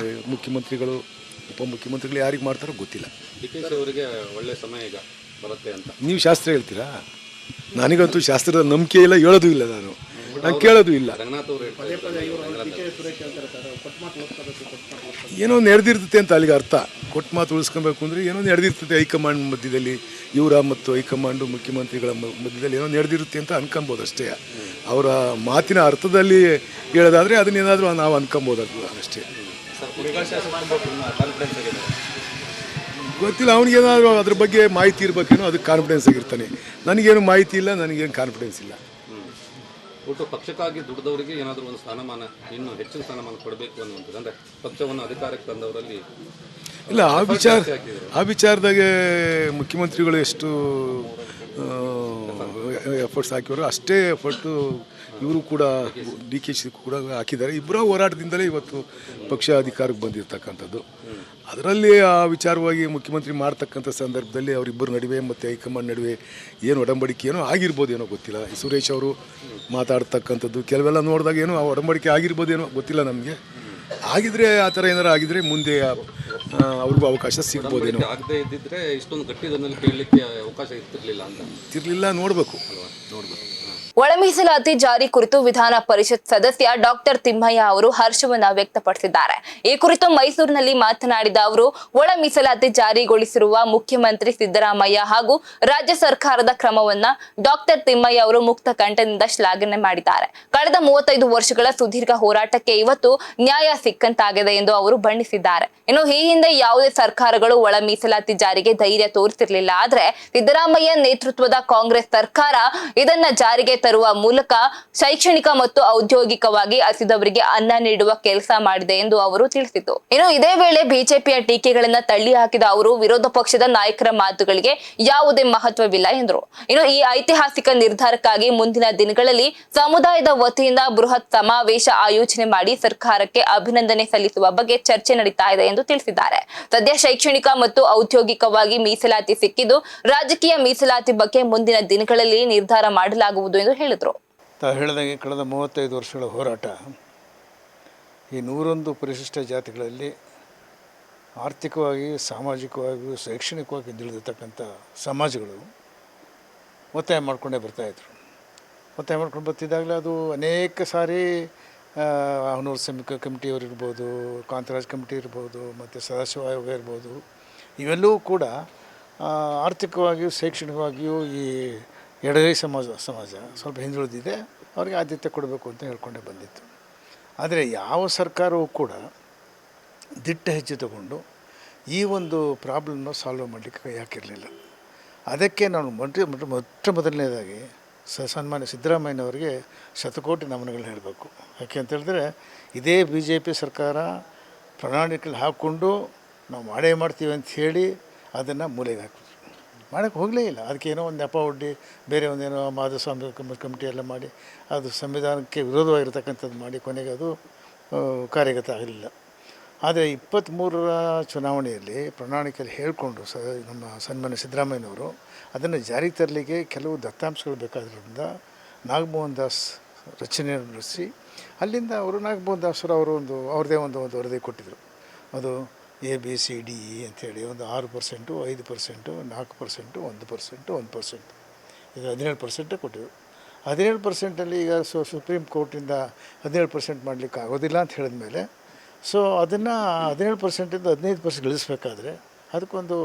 ಮುಖ್ಯಮಂತ್ರಿಗಳು, ಉಪಮುಖ್ಯಮಂತ್ರಿಗಳು ಯಾರಿಗೆ ಮಾಡ್ತಾರೋ ಗೊತ್ತಿಲ್ಲ. DK ಅವರಿಗೆ ಒಳ್ಳೆ ಸಮಯ ಈಗ ಬರುತ್ತೆ ಅಂತ ನೀವು ಶಾಸ್ತ್ರ ಹೇಳ್ತೀರಾ? ನನಗಂತೂ ಶಾಸ್ತ್ರದ ನಂಬಿಕೆ ಇಲ್ಲ, ಹೇಳೋದು ಇಲ್ಲ, ನಾನು ಕೇಳೋದು ಇಲ್ಲ. ರಂಗನಾಥ್ ಅವರು ಏನೋ ನಡೆದಿರ್ತದೆ ಅಂತ ಅಲ್ಲಿಗೆ ಅರ್ಥ. ಕೊಟ್ಟು ಮಾತು ಉಳಿಸ್ಕೊಬೇಕು ಅಂದರೆ ಏನೋ ನಡೆದಿರ್ತದೆ ಹೈಕಮಾಂಡ್ ಮಧ್ಯದಲ್ಲಿ, ಇವರ ಮತ್ತು ಹೈಕಮಾಂಡು ಮುಖ್ಯಮಂತ್ರಿಗಳ ಮಧ್ಯದಲ್ಲಿ ಏನೋ ನಡೆದಿರುತ್ತೆ ಅಂತ ಅನ್ಕೊಬೋದು ಅಷ್ಟೇ. ಅವರ ಮಾತಿನ ಅರ್ಥದಲ್ಲಿ ಹೇಳೋದಾದರೆ ಅದನ್ನೇನಾದರೂ ನಾವು ಅನ್ಕೊಬೋದು ಅಷ್ಟೇ. ಗೊತ್ತಿಲ್ಲ, ಅವನಿಗೇನಾದರೂ ಅದ್ರ ಬಗ್ಗೆ ಮಾಹಿತಿ ಇರಬೇಕೇನೋ, ಅದಕ್ಕೆ ಕಾನ್ಫಿಡೆನ್ಸ್ ಆಗಿರ್ತಾನೆ. ನನಗೇನು ಮಾಹಿತಿ ಇಲ್ಲ, ನನಗೇನು ಕಾನ್ಫಿಡೆನ್ಸ್ ಇಲ್ಲ. ಒಟ್ಟು ಪಕ್ಷಕ್ಕಾಗಿ ದುಡಿದವರಿಗೆ ಏನಾದರೂ ಒಂದು ಸ್ಥಾನಮಾನ, ಇನ್ನೂ ಹೆಚ್ಚಿನ ಸ್ಥಾನಮಾನ ಕೊಡಬೇಕು ಅನ್ನುವಂಥದ್ದು, ಅಂದರೆ ಪಕ್ಷವನ್ನು ಅಧಿಕಾರಕ್ಕೆ ತಂದವರಲ್ಲಿ ಇಲ್ಲ. ಆ ವಿಚಾರದಾಗೆ ಮುಖ್ಯಮಂತ್ರಿಗಳು ಎಷ್ಟು ಎಫರ್ಟ್ಸ್ ಹಾಕಿದ್ರು ಅಷ್ಟೇ ಎಫರ್ಟು ಇವರು ಕೂಡ DK ಕೂಡ ಹಾಕಿದ್ದಾರೆ. ಇಬ್ಬರ ಹೋರಾಟದಿಂದಲೇ ಇವತ್ತು ಪಕ್ಷ ಅಧಿಕಾರಕ್ಕೆ ಬಂದಿರತಕ್ಕಂಥದ್ದು. ಅದರಲ್ಲಿ ಆ ವಿಚಾರವಾಗಿ ಮುಖ್ಯಮಂತ್ರಿ ಮಾಡ್ತಕ್ಕಂಥ ಸಂದರ್ಭದಲ್ಲಿ ಅವರಿಬ್ಬರ ನಡುವೆ ಮತ್ತು ಹೈಕಮಾಂಡ್ ನಡುವೆ ಏನು ಒಡಂಬಡಿಕೆ ಏನೋ ಆಗಿರ್ಬೋದೇನೋ ಗೊತ್ತಿಲ್ಲ. ಸುರೇಶ್ ಅವರು ಮಾತಾಡ್ತಕ್ಕಂಥದ್ದು ಕೆಲವೆಲ್ಲ ನೋಡಿದಾಗ ಏನೋ ಆ ಒಡಂಬಡಿಕೆ ಆಗಿರ್ಬೋದೇನೋ ಗೊತ್ತಿಲ್ಲ ನಮಗೆ. ಆಗಿದ್ರೆ ಆ ಥರ ಏನಾರು ಆಗಿದ್ರೆ ಮುಂದೆ ಅವ್ರಿಗೂ ಅವಕಾಶ ಸಿಗ್ಬೋದೇನೋ. ಆಗದೆ ಇದ್ದಿದ್ರೆ ಇಷ್ಟೊಂದು ಗಟ್ಟಿದಲ್ಲಿ ಕೇಳಲಿಕ್ಕೆ ಅವಕಾಶ ಇರ್ತಿರ್ಲಿಲ್ಲ. ನೋಡಬೇಕು. ಒಳ ಮೀಸಲಾತಿ ಜಾರಿ ಕುರಿತು ವಿಧಾನ ಪರಿಷತ್ ಸದಸ್ಯ ಡಾಕ್ಟರ್ ತಿಮ್ಮಯ್ಯ ಅವರು ಹರ್ಷವನ್ನ ವ್ಯಕ್ತಪಡಿಸಿದ್ದಾರೆ. ಈ ಕುರಿತು ಮೈಸೂರಿನಲ್ಲಿ ಮಾತನಾಡಿದ ಅವರು, ಒಳ ಮೀಸಲಾತಿ ಜಾರಿಗೊಳಿಸಿರುವ ಮುಖ್ಯಮಂತ್ರಿ ಸಿದ್ದರಾಮಯ್ಯ ಹಾಗೂ ರಾಜ್ಯ ಸರ್ಕಾರದ ಕ್ರಮವನ್ನ ಡಾಕ್ಟರ್ ತಿಮ್ಮಯ್ಯ ಅವರು ಮುಕ್ತ ಕಂಠದಿಂದ ಶ್ಲಾಘನೆ ಮಾಡಿದ್ದಾರೆ. ಕಳೆದ 35 ವರ್ಷಗಳ ಸುದೀರ್ಘ ಹೋರಾಟಕ್ಕೆ ಇವತ್ತು ನ್ಯಾಯ ಸಿಕ್ಕಂತಾಗಿದೆ ಎಂದು ಅವರು ಬಣ್ಣಿಸಿದ್ದಾರೆ. ಇನ್ನು ಈ ಹಿಂದೆ ಯಾವುದೇ ಸರ್ಕಾರಗಳು ಒಳ ಮೀಸಲಾತಿ ಜಾರಿಗೆ ಧೈರ್ಯ ತೋರಿಸಿರಲಿಲ್ಲ. ಆದ್ರೆ ಸಿದ್ದರಾಮಯ್ಯ ನೇತೃತ್ವದ ಕಾಂಗ್ರೆಸ್ ಸರ್ಕಾರ ಇದನ್ನ ಜಾರಿಗೆ ತರುವ ಮೂಲಕ ಶೈಕ್ಷಣಿಕ ಮತ್ತು ಔದ್ಯೋಗಿಕವಾಗಿ ಹಸಿದವರಿಗೆ ಅನ್ನ ನೀಡುವ ಕೆಲಸ ಮಾಡಿದೆ ಎಂದು ಅವರು ತಿಳಿಸಿತು. ಇನ್ನು ಇದೇ ವೇಳೆ ಬಿಜೆಪಿಯ ಟೀಕೆಗಳನ್ನ ತಳ್ಳಿ ಹಾಕಿದ ಅವರು, ವಿರೋಧ ಪಕ್ಷದ ನಾಯಕರ ಮಾತುಗಳಿಗೆ ಯಾವುದೇ ಮಹತ್ವವಿಲ್ಲ ಎಂದರು. ಇನ್ನು ಈ ಐತಿಹಾಸಿಕ ನಿರ್ಧಾರಕ್ಕಾಗಿ ಮುಂದಿನ ದಿನಗಳಲ್ಲಿ ಸಮುದಾಯದ ವತಿಯಿಂದ ಬೃಹತ್ ಸಮಾವೇಶ ಆಯೋಜನೆ ಮಾಡಿ ಸರ್ಕಾರಕ್ಕೆ ಅಭಿನಂದನೆ ಸಲ್ಲಿಸುವ ಬಗ್ಗೆ ಚರ್ಚೆ ನಡೀತಾ ಇದೆ ಎಂದು ತಿಳಿಸಿದ್ದಾರೆ. ಸದ್ಯ ಶೈಕ್ಷಣಿಕ ಮತ್ತು ಔದ್ಯೋಗಿಕವಾಗಿ ಮೀಸಲಾತಿ ಸಿಕ್ಕಿದ್ದು, ರಾಜಕೀಯ ಮೀಸಲಾತಿ ಬಗ್ಗೆ ಮುಂದಿನ ದಿನಗಳಲ್ಲಿ ನಿರ್ಧಾರ ಮಾಡಲಾಗುವುದು ಎಂದು ಹೇಳಿದರು. ಹೇಳಿದಂಗೆ ಕಳೆದ 35 ವರ್ಷಗಳ ಹೋರಾಟ, ಈ 101 ಪರಿಶಿಷ್ಟ ಜಾತಿಗಳಲ್ಲಿ ಆರ್ಥಿಕವಾಗಿ, ಸಾಮಾಜಿಕವಾಗಿ, ಶೈಕ್ಷಣಿಕವಾಗಿ ತಿಳಿದಿರ್ತಕ್ಕಂಥ ಸಮಾಜಗಳು ಒತ್ತಾಯ ಮಾಡಿಕೊಂಡೇ ಬರ್ತಾಯಿದ್ರು. ಒತ್ತಾಯ ಮಾಡ್ಕೊಂಡು ಬರ್ತಿದ್ದಾಗಲೇ ಅದು ಅನೇಕ ಸಾರಿ ಹನೂರು ಸಮಿತಿ ಕಮಿಟಿಯವರು ಇರ್ಬೋದು, ಕಾಂತರಾಜ್ ಕಮಿಟಿ ಇರ್ಬೋದು, ಮತ್ತು ಸದಾಶಿವ ಆಯೋಗ ಇರ್ಬೋದು, ಇವೆಲ್ಲವೂ ಕೂಡ ಆರ್ಥಿಕವಾಗಿಯೂ ಶೈಕ್ಷಣಿಕವಾಗಿಯೂ ಈ ಎಡಗೈ ಸಮಾಜ ಸ್ವಲ್ಪ ಹಿಂದುಳಿದಿದೆ, ಅವರಿಗೆ ಆದ್ಯತೆ ಕೊಡಬೇಕು ಅಂತ ಹೇಳ್ಕೊಂಡೇ ಬಂದಿತ್ತು. ಆದರೆ ಯಾವ ಸರ್ಕಾರವೂ ಕೂಡ ದಿಟ್ಟ ಹೆಜ್ಜೆ ತಗೊಂಡು ಈ ಒಂದು ಪ್ರಾಬ್ಲಮ್ನ ಸಾಲ್ವ್ ಮಾಡಲಿಕ್ಕೆ ಯಾಕಿರಲಿಲ್ಲ. ಅದಕ್ಕೆ ನಾನು ಮೊಟ್ಟ ಮೊದಲನೇದಾಗಿ ಸನ್ಮಾನ್ಯ ಸಿದ್ದರಾಮಯ್ಯನವರಿಗೆ ಶತಕೋಟಿ ನಮನಗಳನ್ನ ಹೇಳಬೇಕು. ಯಾಕೆ ಅಂತೇಳಿದ್ರೆ, ಇದೇ BJP ಸರ್ಕಾರ ಪ್ರಣಾಳಿಕೆ ಹಾಕ್ಕೊಂಡು ನಾವು ಮಾಡೇ ಮಾಡ್ತೀವಿ ಅಂತ ಹೇಳಿ ಅದನ್ನು ಮೂಲೆಗೆ ಹಾಕಿದ್ರು. ಮಾಡೋಕ್ಕೆ ಹೋಗಲೇ ಇಲ್ಲ. ಅದಕ್ಕೇನೋ ಒಂದು ನೆಪ ಒಡ್ಡಿ ಬೇರೆ ಒಂದೇನೋ ಮಾಧುಸ್ವಾಮಿ ಕಮಿಟಿ ಎಲ್ಲ ಮಾಡಿ ಅದು ಸಂವಿಧಾನಕ್ಕೆ ವಿರೋಧವಾಗಿರ್ತಕ್ಕಂಥದ್ದು ಮಾಡಿ ಕೊನೆಗೆ ಅದು ಕಾರ್ಯಗತ ಆಗಲಿಲ್ಲ. ಆದರೆ 23ರ ಚುನಾವಣೆಯಲ್ಲಿ ಪ್ರಣಾಳಿಕೆಯಲ್ಲಿ ಹೇಳಿಕೊಂಡು ನಮ್ಮ ಸನ್ಮಾನ್ಯ ಸಿದ್ದರಾಮಯ್ಯನವರು ಅದನ್ನು ಜಾರಿಗೆ ತರಲಿಕ್ಕೆ ಕೆಲವು ದತ್ತಾಂಶಗಳು ಬೇಕಾದ್ರಿಂದ ನಾಗಮೋಹನ್ ದಾಸ್ ರಚನೆಯನ್ನು ನಡೆಸಿ ಅಲ್ಲಿಂದ ಅವರು ನಾಗಮೋಹನ್ ದಾಸರು ಅವರು ಅವ್ರದ್ದೇ ಒಂದು ವರದಿ ಕೊಟ್ಟಿದ್ದರು. ಅದು ABCDE ಅಂಥೇಳಿ ಒಂದು 6%, 5%, 4%, 1%, 1%, ಇದು 17% ಕೊಟ್ಟಿದ್ರು. 17%ಅಲ್ಲಿ ಈಗ ಸುಪ್ರೀಂ ಕೋರ್ಟಿಂದ 17% ಮಾಡಲಿಕ್ಕೆ ಆಗೋದಿಲ್ಲ ಅಂತ ಹೇಳಿದ ಮೇಲೆ, ಸೊ ಅದನ್ನು 17%ಇಂದ 15% ಇಳಿಸ್ಬೇಕಾದ್ರೆ ಅದಕ್ಕೊಂದು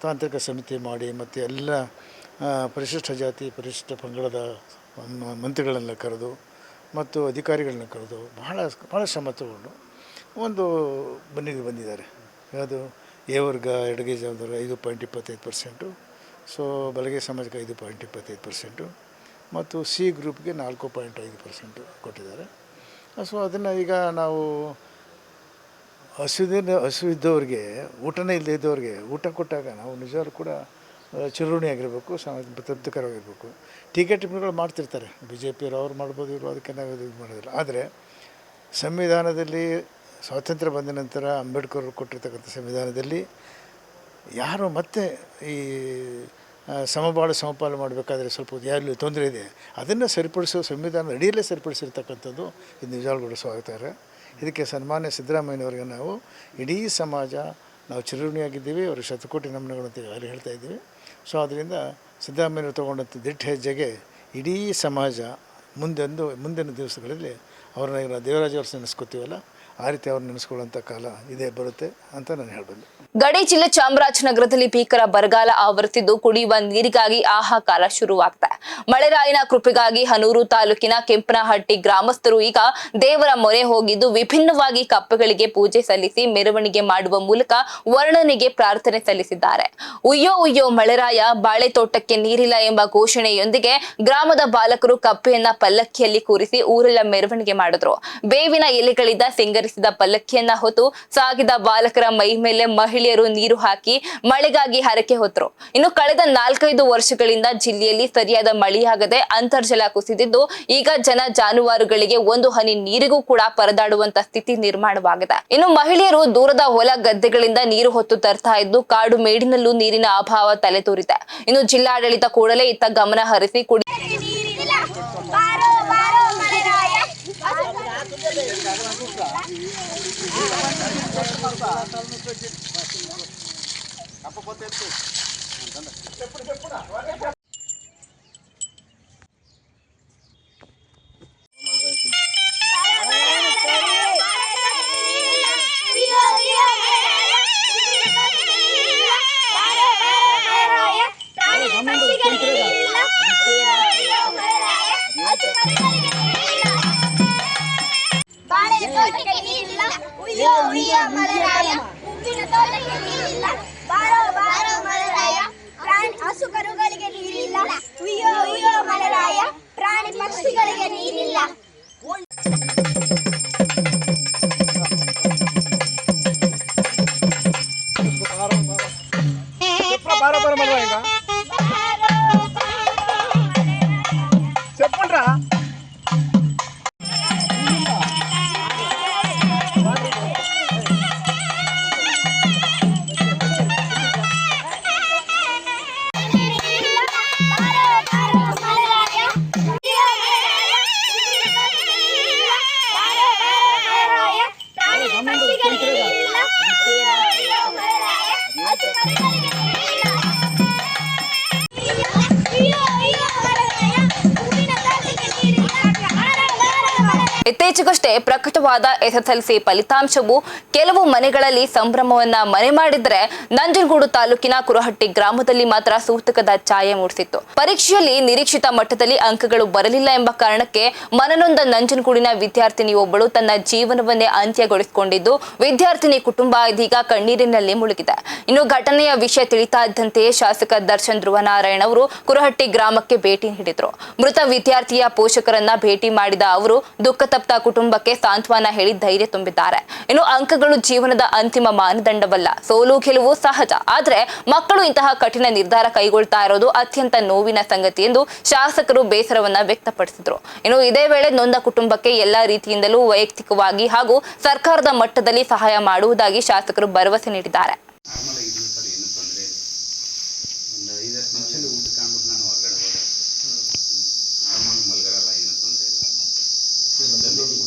ತಾಂತ್ರಿಕ ಸಮಿತಿ ಮಾಡಿ ಮತ್ತು ಎಲ್ಲ ಪರಿಶಿಷ್ಟ ಜಾತಿ ಪರಿಶಿಷ್ಟ ಪಂಗಡದ ಮಂತ್ರಿಗಳನ್ನೆಲ್ಲ ಕರೆದು ಮತ್ತು ಅಧಿಕಾರಿಗಳನ್ನ ಕರೆದು ಭಾಳ ಶ್ರಮ ತಗೊಂಡು ಒಂದು ಬಂದಿದ್ದಾರೆ. ಯಾವುದು ಎ ವರ್ಗ ಎಡಗೈ ಜವಾಬ್ದಾರಿ 5.25%, ಸೊ ಬಲಗೈ ಸಮಾಜಕ್ಕೆ 5.25% ಮತ್ತು ಸಿ ಗ್ರೂಪ್ಗೆ 4.5% ಕೊಟ್ಟಿದ್ದಾರೆ. ಸೊ ಅದನ್ನು ಈಗ ನಾವು ಹಸುವಿದ್ದವ್ರಿಗೆ ಊಟನೇ ಇಲ್ಲದೇ ಇದ್ದವ್ರಿಗೆ ಊಟ ಕೊಟ್ಟಾಗ ನಾವು ನಿಜವಾಗ್ಲೂ ಕೂಡ ಚಿರಋಣಿಯಾಗಿರಬೇಕು, ತೃಪ್ತಿಕರವಾಗಿರಬೇಕು. ಟೀಕೆ ಟಿಪ್ಪಣಿಗಳು ಮಾಡ್ತಿರ್ತಾರೆ, BJPಯವರು ಅವ್ರು ಮಾಡ್ಬೋದು, ಇವರು ಅದಕ್ಕೆ ನಾವು ಇದು ಮಾಡೋದಿಲ್ಲ. ಆದರೆ ಸಂವಿಧಾನದಲ್ಲಿ ಸ್ವಾತಂತ್ರ್ಯ ಬಂದ ನಂತರ ಅಂಬೇಡ್ಕರ್ ಕೊಟ್ಟಿರ್ತಕ್ಕಂಥ ಸಂವಿಧಾನದಲ್ಲಿ ಯಾರು ಮತ್ತೆ ಈ ಸಮಬಾಳು ಸಮಪಾಲು ಮಾಡಬೇಕಾದ್ರೆ ಸ್ವಲ್ಪ ಯಾರಲ್ಲಿ ತೊಂದರೆ ಇದೆ ಅದನ್ನು ಸರಿಪಡಿಸೋ ಸಂವಿಧಾನದ ಅಡಿಯಲ್ಲೇ ಸರಿಪಡಿಸಿರ್ತಕ್ಕಂಥದ್ದು ಇದು ನಿಜವಾಗ್ಲೂ ಸ್ವಾಗತಾರ್ಹ. ಇದಕ್ಕೆ ಸನ್ಮಾನ್ಯ ಸಿದ್ದರಾಮಯ್ಯನವರಿಗೆ ನಾವು ಇಡೀ ಸಮಾಜ ನಾವು ಚಿರಋಣಿಯಾಗಿದ್ದೀವಿ, ಅವ್ರಿಗೆ ಶತಕೋಟಿ ನಮನಗಳು ಅಂತ ಅಲ್ಲಿ ಹೇಳ್ತಾ ಇದ್ದೀವಿ. ಸೊ ಅದರಿಂದ ಸಿದ್ದರಾಮಯ್ಯನವರು ತೊಗೊಂಡಂಥ ದಿಟ್ಟ ಹೆಜ್ಜೆಗೆ ಇಡೀ ಸಮಾಜ ಮುಂದಿನ ದಿವಸಗಳಲ್ಲಿ ಅವ್ರನ್ನ ದೇವರಾಜ ಅವ್ರು ನೆನೆಸ್ಕೋತೀವಲ್ಲ ಆ ರೀತಿ ಅವ್ರು ನೆನೆಸ್ಕೊಳ್ಳೋಂಥ ಕಾಲ ಇದೇ ಬರುತ್ತೆ ಅಂತ ನಾನು ಹೇಳ್ಬಲ್ಲೆ. ಗಡಿ ಜಿಲ್ಲೆ ಚಾಮರಾಜನಗರದಲ್ಲಿ ಭೀಕರ ಬರಗಾಲ ಆವರಿಸಿದ್ದು ಕುಡಿಯುವ ನೀರಿಗಾಗಿ ಹಾಹಾಕಾರ ಶುರುವಾಗಿದೆ. ಮಳೆರಾಯನ ಕೃಪೆಗಾಗಿ ಹನೂರು ತಾಲೂಕಿನ ಕೆಂಪನಹಟ್ಟಿ ಗ್ರಾಮಸ್ಥರು ಈಗ ದೇವರ ಮೊರೆ ಹೋಗಿದ್ದು ವಿಭಿನ್ನವಾಗಿ ಕಪ್ಪೆಗಳಿಗೆ ಪೂಜೆ ಸಲ್ಲಿಸಿ ಮೆರವಣಿಗೆ ಮಾಡುವ ಮೂಲಕ ವರ್ಣನಿಗೆ ಪ್ರಾರ್ಥನೆ ಸಲ್ಲಿಸಿದ್ದಾರೆ. ಉಯ್ಯೋ ಉಯ್ಯೋ ಮಳೆರಾಯ, ಬಾಳೆ ತೋಟಕ್ಕೆ ನೀರಿಲ್ಲ ಎಂಬ ಘೋಷಣೆಯೊಂದಿಗೆ ಗ್ರಾಮದ ಬಾಲಕರು ಕಪ್ಪೆಯನ್ನ ಪಲ್ಲಕ್ಕಿಯಲ್ಲಿ ಕೂರಿಸಿ ಊರೆಲ್ಲ ಮೆರವಣಿಗೆ ಮಾಡಿದ್ರು. ಬೇವಿನ ಎಲೆಗಳಿಂದ ಸಿಂಗರಿಸಿದ ಪಲ್ಲಕ್ಕಿಯನ್ನ ಹೊತ್ತು ಸಾಗಿದ ಬಾಲಕರ ಮೈ ಮೇಲೆ ಮಹಿಳೆಯರು ನೀರು ಹಾಕಿ ಮಳೆಗಾಗಿ ಹರಕೆ ಹೊತ್ತರು. ಇನ್ನು ಕಳೆದ 4-5 ವರ್ಷಗಳಿಂದ ಜಿಲ್ಲೆಯಲ್ಲಿ ಸರಿಯಾದ ಮಳೆಯಾಗದೆ ಅಂತರ್ಜಲ ಕುಸಿದಿದ್ದು ಈಗ ಜನ ಜಾನುವಾರುಗಳಿಗೆ ಒಂದು ಹನಿ ನೀರಿಗೂ ಕೂಡ ಪರದಾಡುವಂತ ಸ್ಥಿತಿ ನಿರ್ಮಾಣವಾಗಿದೆ. ಇನ್ನು ಮಹಿಳೆಯರು ದೂರದ ಹೊಲ ಗದ್ದೆಗಳಿಂದ ನೀರು ಹೊತ್ತು ತರ್ತಾ ಇದ್ದು ಕಾಡು ಮೇಡಿನಲ್ಲೂ ನೀರಿನ ಅಭಾವ ತಲೆತೋರಿದೆ. ಇನ್ನು ಜಿಲ್ಲಾಡಳಿತ ಕೂಡಲೇ ಇತ್ತ ಗಮನ ಹರಿಸಿ ಹಸುಕರುಗಳಿಗೆ ನೀರಿಲ್ಲ, ಉಯ್ಯೋ ಉಯ್ಯೋ ಮಳೆರಾಯ, ಪ್ರಾಣಿ ಪಕ್ಷಿಗಳಿಗೆ ನೀರಿಲ್ಲ. చెప్పండ్రా ಇತ್ತೀಚೆಗಷ್ಟೇ ಪ್ರಕಟವಾದ SSLC ಫಲಿತಾಂಶವು ಕೆಲವು ಮನೆಗಳಲ್ಲಿ ಸಂಭ್ರಮವನ್ನ ಮನೆ ಮಾಡಿದ್ರೆ ನಂಜನಗೂಡು ತಾಲೂಕಿನ ಕುರಹಟ್ಟಿ ಗ್ರಾಮದಲ್ಲಿ ಮಾತ್ರ ಸೂತಕದ ಛಾಯೆ ಮೂಡಿಸಿತ್ತು. ಪರೀಕ್ಷೆಯಲ್ಲಿ ನಿರೀಕ್ಷಿತ ಮಟ್ಟದಲ್ಲಿ ಅಂಕಗಳು ಬರಲಿಲ್ಲ ಎಂಬ ಕಾರಣಕ್ಕೆ ಮನನೊಂದ ನಂಜನಗೂಡಿನ ವಿದ್ಯಾರ್ಥಿನಿಯೊಬ್ಬಳು ತನ್ನ ಜೀವನವನ್ನೇ ಅಂತ್ಯಗೊಳಿಸಿಕೊಂಡಿದ್ದು ವಿದ್ಯಾರ್ಥಿನಿ ಕುಟುಂಬ ಇದೀಗ ಕಣ್ಣೀರಿನಲ್ಲಿ ಮುಳುಗಿದೆ. ಇನ್ನು ಘಟನೆಯ ವಿಷಯ ತಿಳಿತಾ ಇದ್ದಂತೆಯೇ ಶಾಸಕ ದರ್ಶನ್ ಧ್ರುವನಾರಾಯಣ್ ಅವರು ಕುರಹಟ್ಟಿ ಗ್ರಾಮಕ್ಕೆ ಭೇಟಿ ನೀಡಿದ್ರು. ಮೃತ ವಿದ್ಯಾರ್ಥಿಯ ಪೋಷಕರನ್ನ ಭೇಟಿ ಮಾಡಿದ ಅವರು ದುಃಖತಪ್ತ ಕುಟುಂಬಕ್ಕೆ ಸಾಂತ್ವನ ಹೇಳಿ ಧೈರ್ಯ ತುಂಬಿದ್ದಾರೆ. ಇನ್ನು ಅಂಕಗಳು ಜೀವನದ ಅಂತಿಮ ಮಾನದಂಡವಲ್ಲ, ಸೋಲು ಗೆಲುವು ಸಹಜ. ಆದ್ರೆ ಮಕ್ಕಳು ಇಂತಹ ಕಠಿಣ ನಿರ್ಧಾರ ಕೈಗೊಳ್ತಾ ಇರೋದು ಅತ್ಯಂತ ನೋವಿನ ಸಂಗತಿ ಎಂದು ಶಾಸಕರು ಬೇಸರವನ್ನ ವ್ಯಕ್ತಪಡಿಸಿದ್ರು. ಇನ್ನು ಇದೇ ವೇಳೆ ನೊಂದ ಕುಟುಂಬಕ್ಕೆ ಎಲ್ಲಾ ರೀತಿಯಿಂದಲೂ ವೈಯಕ್ತಿಕವಾಗಿ ಹಾಗೂ ಸರ್ಕಾರದ ಮಟ್ಟದಲ್ಲಿ ಸಹಾಯ ಮಾಡುವುದಾಗಿ ಶಾಸಕರು ಭರವಸೆ ನೀಡಿದ್ದಾರೆ.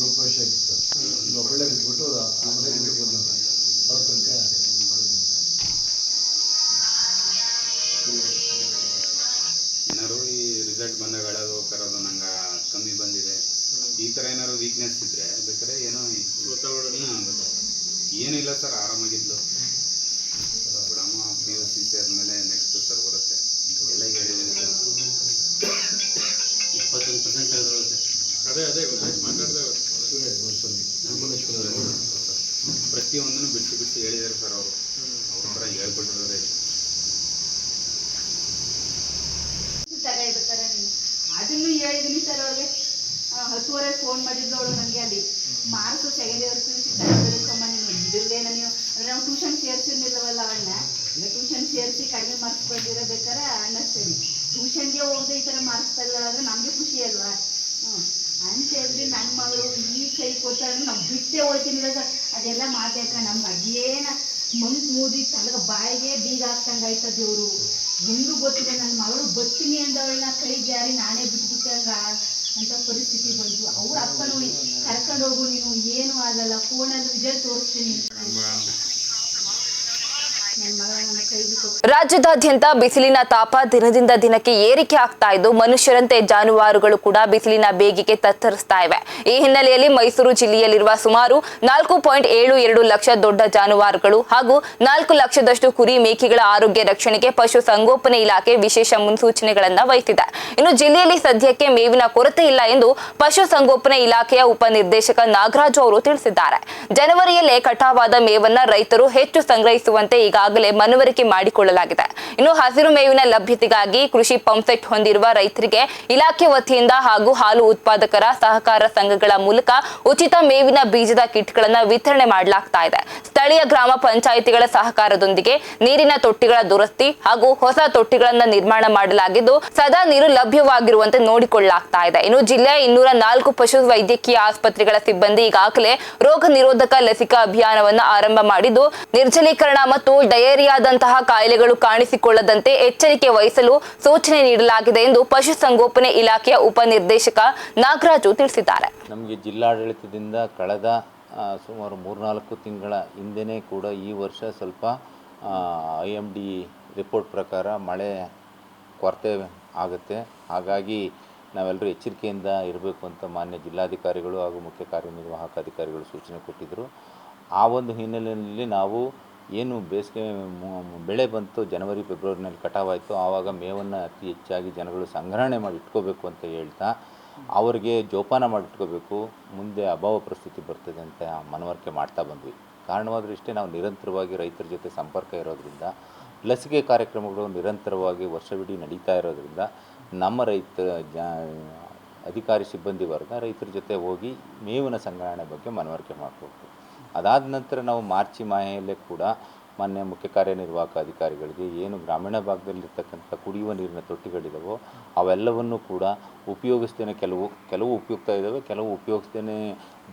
ಏನಾದ್ರು ಈ ರಿಸಲ್ಟ್ ಬಂದಾಗ ಅಳೋದು ಕರೋದು ನಂಗೆ ಕಮ್ಮಿ ಬಂದಿದೆ, ಈ ಥರ ಏನಾದ್ರು ವೀಕ್ನೆಸ್ ಇದ್ದರೆ ಬೇಕಾದ್ರೆ ಏನೋ ಏನಿಲ್ಲ ಸರ್, ಆರಾಮಾಗಿದ್ಲು ಬಿಡಮ್ಮ. PUC ಆದಮೇಲೆ ನೆಕ್ಸ್ಟ್ ಸರ್ ಬರುತ್ತೆ ಎಲ್ಲ ಹೇಳಿದ್ದೀನಿ ಸರ್. ಪ್ರತಿಯೊಂದನ್ನು ಬಿಡಿಸಿ ಬಿಡಿಸಿ ಹೇಳಿದ್ದಾರೆ ಸರ್ ಅವರು ಅವ್ರ ಥರ ಹೇಳ್ಕೊಟ್ಟಿದ್ದಾರೆ. ಅದನ್ನು ಹೇಳಿದ್ದೀನಿ ಸರ್ ಅವ್ರಿಗೆ. 10:30 ಫೋನ್ ಮಾಡಿದ್ರು ಅವಳು ನನಗೆ. ಅಲ್ಲಿ ಮಾರ್ಕ್ಸು ಸೆಕೆಂಡ್ ಇಯರ್ ತಗೊಂಡಿರಕ್ಕಮ್ಮ ನೀನು ಇದ್ರಲ್ಲೇನ ನೀವು ಅಂದರೆ ನಾವು ಟ್ಯೂಷನ್ ಸೇರಿಸಿರ್ಲಿಲ್ಲವಲ್ಲ ಅವಳನ್ನ. ಇಲ್ಲ ಟ್ಯೂಷನ್ ಸೇರಿಸಿ ಕಡಿಮೆ ಮಾರ್ಕ್ಸ್ ಬಂದಿರಬೇಕಾರೆ ಅನ್ನಿಸ್ತೀವಿ. ಟ್ಯೂಷನ್ಗೆ ಹೋಗದೆ ಈ ಥರ ಮಾರ್ಕ್ಸ್ ತಗೊಳ್ಳೋದ್ರೆ ನಮಗೆ ಖುಷಿ ಅಲ್ವಾ? ಅಂತ ಹೇಳಿದ್ರೆ ನನ್ನ ಮಗಳು ಈ ಕೈ ಕೊಟ್ಟಾಗ ನಾವು ಬಿಟ್ಟೇ ಹೋಗ್ತೀನಿಲ್ಲ ಸರ್. ಅದೆಲ್ಲ ಮಾತಾಡ್ಕ ನಮ್ಗೆ ಅದೇನ ಮಂಕ್ ಮೂದಿ ತಲೆಗೆ ಬಾಯಿಗೆ ಬೀಗ ಹಾಕ್ತಂಗೆ ಆಯ್ತದ ದೇವರು. ಹೆಂಗೂ ಗೊತ್ತಿದೆ ನನ್ನ ಮಗಳು ಬರ್ತೀನಿ ಅಂದವಳನ್ನ ಕೈ ಜಾರಿ ನಾನೇ ಬಿಟ್ಬಿಟ್ಟಂಗ ಅಂತ ಪರಿಸ್ಥಿತಿ ಬಂತು. ಅವ್ರ ಅಪ್ಪನೂ ಕರ್ಕೊಂಡು ಹೋಗು ನೀನು, ಏನೂ ಆಗಲ್ಲ, ಫೋನಲ್ಲಿ ರಿಸಲ್ಟ್ ತೋರಿಸ್ತೀನಿ. ರಾಜ್ಯದಾದ್ಯಂತ ಬಿಸಿಲಿನ ತಾಪ ದಿನದಿಂದ ದಿನಕ್ಕೆ ಏರಿಕೆ ಆಗ್ತಾ ಇದ್ದು ಮನುಷ್ಯರಂತೆ ಜಾನುವಾರುಗಳು ಕೂಡ ಬಿಸಿಲಿನ ಬೇಗೆಗೆ ತತ್ತರಿಸ್ತಾ ಇವೆ. ಈ ಹಿನ್ನೆಲೆಯಲ್ಲಿ ಮೈಸೂರು ಜಿಲ್ಲೆಯಲ್ಲಿರುವ ಸುಮಾರು 4.72 ಲಕ್ಷ ದೊಡ್ಡ ಜಾನುವಾರುಗಳು ಹಾಗೂ 4 ಲಕ್ಷದಷ್ಟು ಕುರಿ ಮೇಕೆಗಳ ಆರೋಗ್ಯ ರಕ್ಷಣೆಗೆ ಪಶು ಸಂಗೋಪನೆ ಇಲಾಖೆ ವಿಶೇಷ ಮುನ್ಸೂಚನೆಗಳನ್ನು ವಹಿಸಿದೆ. ಇನ್ನು ಜಿಲ್ಲೆಯಲ್ಲಿ ಸದ್ಯಕ್ಕೆ ಮೇವಿನ ಕೊರತೆ ಇಲ್ಲ ಎಂದು ಪಶು ಸಂಗೋಪನೆ ಇಲಾಖೆಯ ಉಪನಿರ್ದೇಶಕ ನಾಗರಾಜು ಅವರು ತಿಳಿಸಿದ್ದಾರೆ. ಜನವರಿಯಲ್ಲೇ ಕಟಾವಾದ ಮೇವನ್ನ ರೈತರು ಹೆಚ್ಚು ಸಂಗ್ರಹಿಸುವಂತೆ ಈಗಾಗಲೇ ಮನವರಿಕೆ ಮಾಡಿಕೊಳ್ಳಲಾಗಿದೆ. ಇನ್ನು ಹಸಿರು ಮೇವಿನ ಲಭ್ಯತೆಗಾಗಿ ಕೃಷಿ ಪಂಪ್ಸೆಟ್ ಹೊಂದಿರುವ ರೈತರಿಗೆ ಇಲಾಖೆ ವತಿಯಿಂದ ಹಾಗೂ ಹಾಲು ಉತ್ಪಾದಕರ ಸಹಕಾರ ಸಂಘಗಳ ಮೂಲಕ ಉಚಿತ ಮೇವಿನ ಬೀಜದ ಕಿಟ್ಗಳನ್ನು ವಿತರಣೆ ಮಾಡಲಾಗ್ತಾ ಇದೆ. ಸ್ಥಳೀಯ ಗ್ರಾಮ ಪಂಚಾಯಿತಿಗಳ ಸಹಕಾರದೊಂದಿಗೆ ನೀರಿನ ತೊಟ್ಟಿಗಳ ದುರಸ್ತಿ ಹಾಗೂ ಹೊಸ ತೊಟ್ಟಿಗಳನ್ನು ನಿರ್ಮಾಣ ಮಾಡಲಾಗಿದ್ದು ಸದಾ ನೀರು ಲಭ್ಯವಾಗಿರುವಂತೆ ನೋಡಿಕೊಳ್ಳಲಾಗ್ತಾ ಇದೆ. ಇನ್ನು ಜಿಲ್ಲೆಯ 204 ಪಶು ವೈದ್ಯಕೀಯ ಆಸ್ಪತ್ರೆಗಳ ಸಿಬ್ಬಂದಿ ಈಗಾಗಲೇ ರೋಗ ನಿರೋಧಕ ಲಸಿಕಾ ಅಭಿಯಾನವನ್ನು ಆರಂಭ ಮಾಡಿದ್ದು ನಿರ್ಜಲೀಕರಣ ಮತ್ತು ಡಯೇರಿಯಾದಂತಹ ಕಾಯಿಲೆಗಳು ಕಾಣಿಸಿಕೊಳ್ಳದಂತೆ ಎಚ್ಚರಿಕೆ ವಹಿಸಲು ಸೂಚನೆ ನೀಡಲಾಗಿದೆ ಎಂದು ಪಶುಸಂಗೋಪನೆ ಇಲಾಖೆಯ ಉಪನಿರ್ದೇಶಕ ನಾಗರಾಜು ತಿಳಿಸಿದ್ದಾರೆ. ನಮಗೆ ಜಿಲ್ಲಾಡಳಿತದಿಂದ ಕಳೆದ ಸುಮಾರು 3-4 ತಿಂಗಳ ಹಿಂದೆನೇ ಕೂಡ ಈ ವರ್ಷ ಸ್ವಲ್ಪ IMD ರಿಪೋರ್ಟ್ ಪ್ರಕಾರ ಮಳೆ ಕೊರತೆ ಆಗುತ್ತೆ. ಹಾಗಾಗಿ ನಾವೆಲ್ಲರೂ ಎಚ್ಚರಿಕೆಯಿಂದ ಇರಬೇಕು ಅಂತ ಮಾನ್ಯ ಜಿಲ್ಲಾಧಿಕಾರಿಗಳು ಹಾಗೂ ಮುಖ್ಯ ಕಾರ್ಯನಿರ್ವಾಹಕ ಅಧಿಕಾರಿಗಳು ಸೂಚನೆ ಕೊಟ್ಟಿದ್ದರು. ಆ ಒಂದು ಹಿನ್ನೆಲೆಯಲ್ಲಿ ನಾವು ಏನು ಬೇಸಿಗೆ ಬೆಳೆ ಬಂತು ಜನವರಿ ಫೆಬ್ರವರಿನಲ್ಲಿ ಕಟಾವಾಯಿತು, ಆವಾಗ ಮೇವನ್ನು ಅತಿ ಹೆಚ್ಚಾಗಿ ಜನಗಳು ಸಂಗ್ರಹಣೆ ಮಾಡಿ ಇಟ್ಕೋಬೇಕು ಅಂತ ಹೇಳ್ತಾ ಅವರಿಗೆ ಜೋಪಾನ ಮಾಡಿಟ್ಕೋಬೇಕು, ಮುಂದೆ ಅಭಾವ ಪರಿಸ್ಥಿತಿ ಬರ್ತದೆ ಅಂತ ಮನವರಿಕೆ ಮಾಡ್ತಾ ಬಂದ್ವಿ. ಕಾರಣವಾದರೂ ಇಷ್ಟೇ, ನಾವು ನಿರಂತರವಾಗಿ ರೈತರ ಜೊತೆ ಸಂಪರ್ಕ ಇರೋದ್ರಿಂದ ಲಸಿಕೆ ಕಾರ್ಯಕ್ರಮಗಳು ನಿರಂತರವಾಗಿ ವರ್ಷವಿಡೀ ನಡೀತಾ ಇರೋದ್ರಿಂದ ನಮ್ಮ ಅಧಿಕಾರಿ ಸಿಬ್ಬಂದಿ ವರ್ಗ ರೈತರ ಜೊತೆ ಹೋಗಿ ಮೇವಿನ ಸಂಗ್ರಹಣೆ ಬಗ್ಗೆ ಮನವರಿಕೆ ಮಾಡಬೇಕು. ಅದಾದ ನಂತರ ನಾವು ಮಾರ್ಚಿ ಮಾಹೆಯಲ್ಲೇ ಕೂಡ ಮಾನ್ಯ ಮುಖ್ಯ ಕಾರ್ಯನಿರ್ವಾಹಕ ಅಧಿಕಾರಿಗಳಿಗೆ ಏನು ಗ್ರಾಮೀಣ ಭಾಗದಲ್ಲಿರ್ತಕ್ಕಂಥ ಕುಡಿಯುವ ನೀರಿನ ತೊಟ್ಟಿಗಳಿದಾವೋ ಅವೆಲ್ಲವನ್ನು ಕೂಡ ಉಪಯೋಗಿಸ್ತೇನೆ, ಕೆಲವು ಉಪಯುಕ್ತ ಇದ್ದಾವೆ, ಕೆಲವು ಉಪಯೋಗಿಸ್ತೇನೆ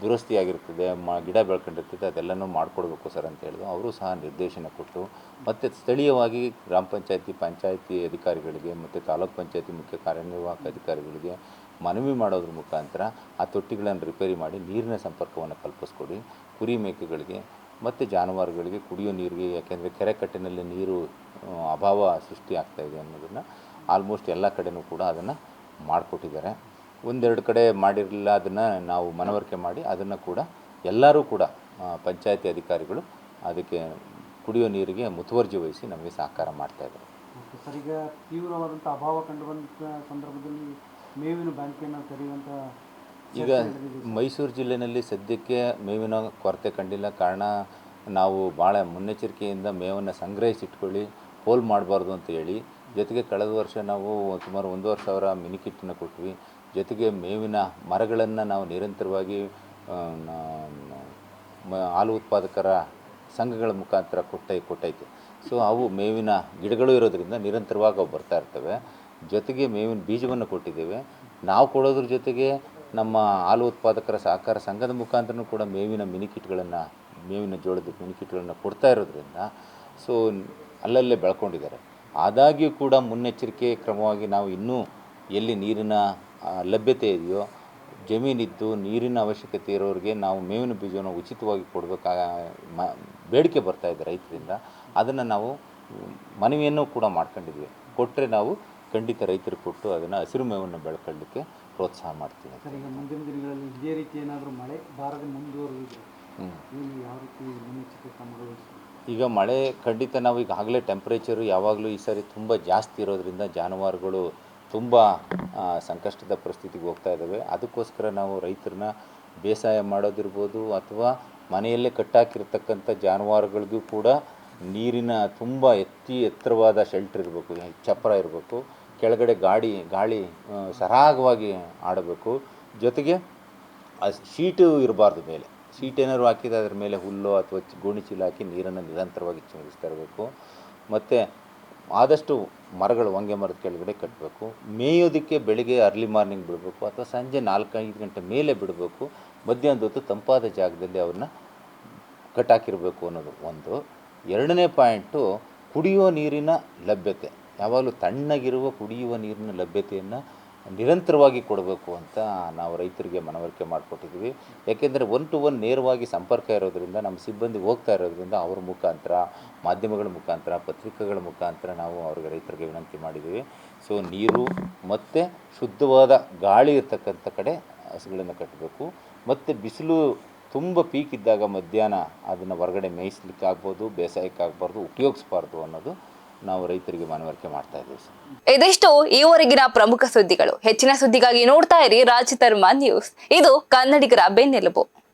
ದುರಸ್ತಿಯಾಗಿರ್ತದೆ, ಗಿಡ ಬೆಳ್ಕೊಂಡಿರ್ತದೆ, ಅದೆಲ್ಲನೂ ಮಾಡಿಕೊಡ್ಬೇಕು ಸರ್ ಅಂತ ಹೇಳಿದ್ರು. ಅವರು ಸಹ ನಿರ್ದೇಶನ ಕೊಟ್ಟು ಮತ್ತು ಸ್ಥಳೀಯವಾಗಿ ಗ್ರಾಮ ಪಂಚಾಯತಿ ಅಧಿಕಾರಿಗಳಿಗೆ ಮತ್ತು ತಾಲೂಕು ಪಂಚಾಯತಿ ಮುಖ್ಯ ಕಾರ್ಯನಿರ್ವಾಹಕ ಅಧಿಕಾರಿಗಳಿಗೆ ಮನವಿ ಮಾಡೋದ್ರ ಮುಖಾಂತರ ಆ ತೊಟ್ಟಿಗಳನ್ನು ರಿಪೇರಿ ಮಾಡಿ ನೀರಿನ ಸಂಪರ್ಕವನ್ನು ಕಲ್ಪಿಸ್ಕೊಡಿ. ಕುರಿ ಮೇಕೆಗಳಿಗೆ ಮತ್ತು ಜಾನುವಾರುಗಳಿಗೆ ಕುಡಿಯೋ ನೀರಿಗೆ, ಯಾಕೆಂದರೆ ಕೆರೆ ಕಟ್ಟೆನಲ್ಲಿ ನೀರು ಅಭಾವ ಸೃಷ್ಟಿ ಆಗ್ತಾಯಿದೆ ಅನ್ನೋದನ್ನು ಆಲ್ಮೋಸ್ಟ್ ಎಲ್ಲ ಕಡೆಯೂ ಕೂಡ ಅದನ್ನು ಮಾಡಿಕೊಟ್ಟಿದ್ದಾರೆ. ಒಂದೆರಡು ಕಡೆ ಮಾಡಿರಲಿಲ್ಲ, ಅದನ್ನು ನಾವು ಮನವರಿಕೆ ಮಾಡಿ ಅದನ್ನು ಕೂಡ ಎಲ್ಲರೂ ಕೂಡ ಪಂಚಾಯತಿ ಅಧಿಕಾರಿಗಳು ಅದಕ್ಕೆ ಕುಡಿಯೋ ನೀರಿಗೆ ಮುತುವರ್ಜಿ ವಹಿಸಿ ನಮಗೆ ಸಹಕಾರ ಮಾಡ್ತಾಯಿದ್ದಾರೆ. ಸರ್, ಈಗ ತೀವ್ರವಾದಂಥ ಅಭಾವ ಕಂಡುಬಂದ ಸಂದರ್ಭದಲ್ಲಿ ಮೇವಿನ ಬ್ಯಾಂಕನ್ನು ತೆರೆಯುವಂಥ ಈಗ ಮೈಸೂರು ಜಿಲ್ಲೆಯಲ್ಲಿ ಸದ್ಯಕ್ಕೆ ಮೇವಿನ ಕೊರತೆ ಕಂಡಿಲ್ಲ. ಕಾರಣ ನಾವು ಭಾಳ ಮುನ್ನೆಚ್ಚರಿಕೆಯಿಂದ ಮೇವನ್ನು ಸಂಗ್ರಹಿಸಿಟ್ಕೊಳ್ಳಿ, ಪೋಲ್ ಮಾಡಬಾರ್ದು ಅಂತ ಹೇಳಿ, ಜೊತೆಗೆ ಕಳೆದ ವರ್ಷ ನಾವು ಸುಮಾರು 1,500 ಮಿನಿ ಕಿಟ್ಟನ್ನು ಕೊಟ್ವಿ. ಜೊತೆಗೆ ಮೇವಿನ ಮರಗಳನ್ನು ನಾವು ನಿರಂತರವಾಗಿ ಹಾಲು ಉತ್ಪಾದಕರ ಸಂಘಗಳ ಮುಖಾಂತರ ಕೊಟ್ಟೈತೆ. ಸೊ ಅವು ಮೇವಿನ ಗಿಡಗಳು ಇರೋದರಿಂದ ನಿರಂತರವಾಗಿ ಅವು ಬರ್ತಾ ಇರ್ತವೆ. ಜೊತೆಗೆ ಮೇವಿನ ಬೀಜವನ್ನು ಕೊಟ್ಟಿದ್ದೇವೆ. ನಾವು ಕೊಡೋದ್ರ ಜೊತೆಗೆ ನಮ್ಮ ಹಾಲು ಉತ್ಪಾದಕರ ಸಹಕಾರ ಸಂಘದ ಮುಖಾಂತರನೂ ಕೂಡ ಮೇವಿನ ಜೋಳದ ಮಿನಿ ಕಿಟ್ಗಳನ್ನು ಕೊಡ್ತಾ ಇರೋದ್ರಿಂದ ಸೊ ಅಲ್ಲಲ್ಲೇ ಬೆಳ್ಕೊಂಡಿದ್ದಾರೆ. ಆದಾಗ್ಯೂ ಕೂಡ ಮುನ್ನೆಚ್ಚರಿಕೆ ಕ್ರಮವಾಗಿ ನಾವು ಇನ್ನೂ ಎಲ್ಲಿ ನೀರಿನ ಲಭ್ಯತೆ ಇದೆಯೋ, ಜಮೀನಿದ್ದು ನೀರಿನ ಅವಶ್ಯಕತೆ ಇರೋರಿಗೆ ನಾವು ಮೇವಿನ ಬೀಜವನ್ನು ಉಚಿತವಾಗಿ ಬೇಡಿಕೆ ಬರ್ತಾಯಿದೆ ರೈತರಿಂದ. ಅದನ್ನು ನಾವು ಮನವಿಯನ್ನು ಕೂಡ ಮಾಡ್ಕೊಂಡಿದ್ವಿ. ಕೊಟ್ಟರೆ ನಾವು ಖಂಡಿತ ರೈತರಿಗೆ ಕೊಟ್ಟು ಅದನ್ನು ಹಸಿರು ಮೇವನ್ನು ಬೆಳ್ಕೊಳ್ಳಿಕ್ಕೆ ಪ್ರೋತ್ಸಾಹ ಮಾಡ್ತೀವಿ. ಸರ್, ಈಗ ಮುಂದಿನ ದಿನಗಳಲ್ಲಿ ಇದೇ ರೀತಿ ಏನಾದರೂ ಮಳೆ ಬಾರದೆ ಮುಂದುವರಿದ್ರೆ ಯಾವ ರೀತಿ ಮುನ್ನೆಚ್ಚರಿಕೆ ಕ್ರಮಗಳು? ಈಗ ಮಳೆ ಖಂಡಿತ ನಾವು ಈಗಾಗಲೇ ಟೆಂಪ್ರೇಚರು ಯಾವಾಗಲೂ ಈ ಸಾರಿ ತುಂಬ ಜಾಸ್ತಿ ಇರೋದ್ರಿಂದ ಜಾನುವಾರುಗಳು ತುಂಬ ಸಂಕಷ್ಟದ ಪರಿಸ್ಥಿತಿಗೆ ಹೋಗ್ತಾ ಇದ್ದಾವೆ. ಅದಕ್ಕೋಸ್ಕರ ನಾವು ರೈತರನ್ನ ಬೇಸಾಯ ಮಾಡೋದಿರ್ಬೋದು ಅಥವಾ ಮನೆಯಲ್ಲೇ ಕಟ್ಟಾಕಿರ್ತಕ್ಕಂಥ ಜಾನುವಾರುಗಳಿಗೂ ಕೂಡ ನೀರಿನ ತುಂಬ ಎತ್ತರವಾದ ಶೆಲ್ಟರ್ ಇರಬೇಕು, ಚಪ್ಪರ ಇರಬೇಕು, ಕೆಳಗಡೆ ಗಾಳಿ ಸರಾಗವಾಗಿ ಆಡಬೇಕು. ಜೊತೆಗೆ ಶೀಟು ಇರಬಾರ್ದು, ಮೇಲೆ ಶೀಟ್ ಏನಾದ್ರು ಹಾಕಿದ್ರೆ ಅದ್ರ ಮೇಲೆ ಹುಲ್ಲು ಅಥವಾ ಗೋಣಿ ಚೀಲ ಹಾಕಿ ನೀರನ್ನು ನಿರಂತರವಾಗಿ ಚಿಮುಕಿಸ್ತಾ ಇರಬೇಕು. ಮತ್ತು ಆದಷ್ಟು ಮರಗಳು ಹೊಂಗೆ ಮರದ ಕೆಳಗಡೆ ಕಟ್ಟಬೇಕು. ಮೇಯೋದಕ್ಕೆ ಬೆಳಿಗ್ಗೆ ಅರ್ಲಿ ಮಾರ್ನಿಂಗ್ ಬಿಡಬೇಕು ಅಥವಾ ಸಂಜೆ 4-5 ಗಂಟೆ ಮೇಲೆ ಬಿಡಬೇಕು. ಮಧ್ಯಾಹ್ನದ ಹೊತ್ತು ತಂಪಾದ ಜಾಗದಲ್ಲಿ ಅವ್ರನ್ನ ಕಟ್ಟಾಕಿರಬೇಕು ಅನ್ನೋದು ಒಂದು. ಎರಡನೇ ಪಾಯಿಂಟು ಕುಡಿಯುವ ನೀರಿನ ಲಭ್ಯತೆ. ಯಾವಾಗಲೂ ತಣ್ಣಗಿರುವ ಕುಡಿಯುವ ನೀರಿನ ಲಭ್ಯತೆಯನ್ನು ನಿರಂತರವಾಗಿ ಕೊಡಬೇಕು ಅಂತ ನಾವು ರೈತರಿಗೆ ಮನವರಿಕೆ ಮಾಡಿಕೊಟ್ಟಿದ್ದೀವಿ. ಯಾಕೆಂದರೆ 1 to 1 ನೇರವಾಗಿ ಸಂಪರ್ಕ ಇರೋದರಿಂದ, ನಮ್ಮ ಸಿಬ್ಬಂದಿ ಹೋಗ್ತಾ ಇರೋದ್ರಿಂದ ಅವ್ರ ಮುಖಾಂತರ, ಮಾಧ್ಯಮಗಳ ಮುಖಾಂತರ, ಪತ್ರಿಕೆಗಳ ಮುಖಾಂತರ ನಾವು ಅವ್ರಿಗೆ ರೈತರಿಗೆ ವಿನಂತಿ ಮಾಡಿದ್ದೀವಿ. ಸೊ ನೀರು ಮತ್ತು ಶುದ್ಧವಾದ ಗಾಳಿ ಇರ್ತಕ್ಕಂಥ ಕಡೆ ಹಸುಗಳನ್ನು ಕಟ್ಟಬೇಕು. ಮತ್ತು ಬಿಸಿಲು ತುಂಬ ಪೀಕ್ ಇದ್ದಾಗ ಮಧ್ಯಾಹ್ನ ಅದನ್ನು ಹೊರಗಡೆ ಮೇಯಿಸ್ಲಿಕ್ಕಾಗ್ಬೋದು, ಬೇಸಾಯಕ್ಕಾಗಬಾರ್ದು, ಉಪಯೋಗಿಸ್ಬಾರ್ದು ಅನ್ನೋದು ನಾವು ರೈತರಿಗೆ ಮನವರಿಕೆ ಮಾಡ್ತಾ ಇದ್ದೀವಿ ಸರ್. ಇದಿಷ್ಟು ಈವರೆಗಿನ ಪ್ರಮುಖ ಸುದ್ದಿಗಳು. ಹೆಚ್ಚಿನ ಸುದ್ದಿಗಾಗಿ ನೋಡ್ತಾ ಇರಿ ರಾಜಧರ್ಮ ನ್ಯೂಸ್. ಇದು ಕನ್ನಡಿಗರ ಬೆನ್ನೆಲುಬು.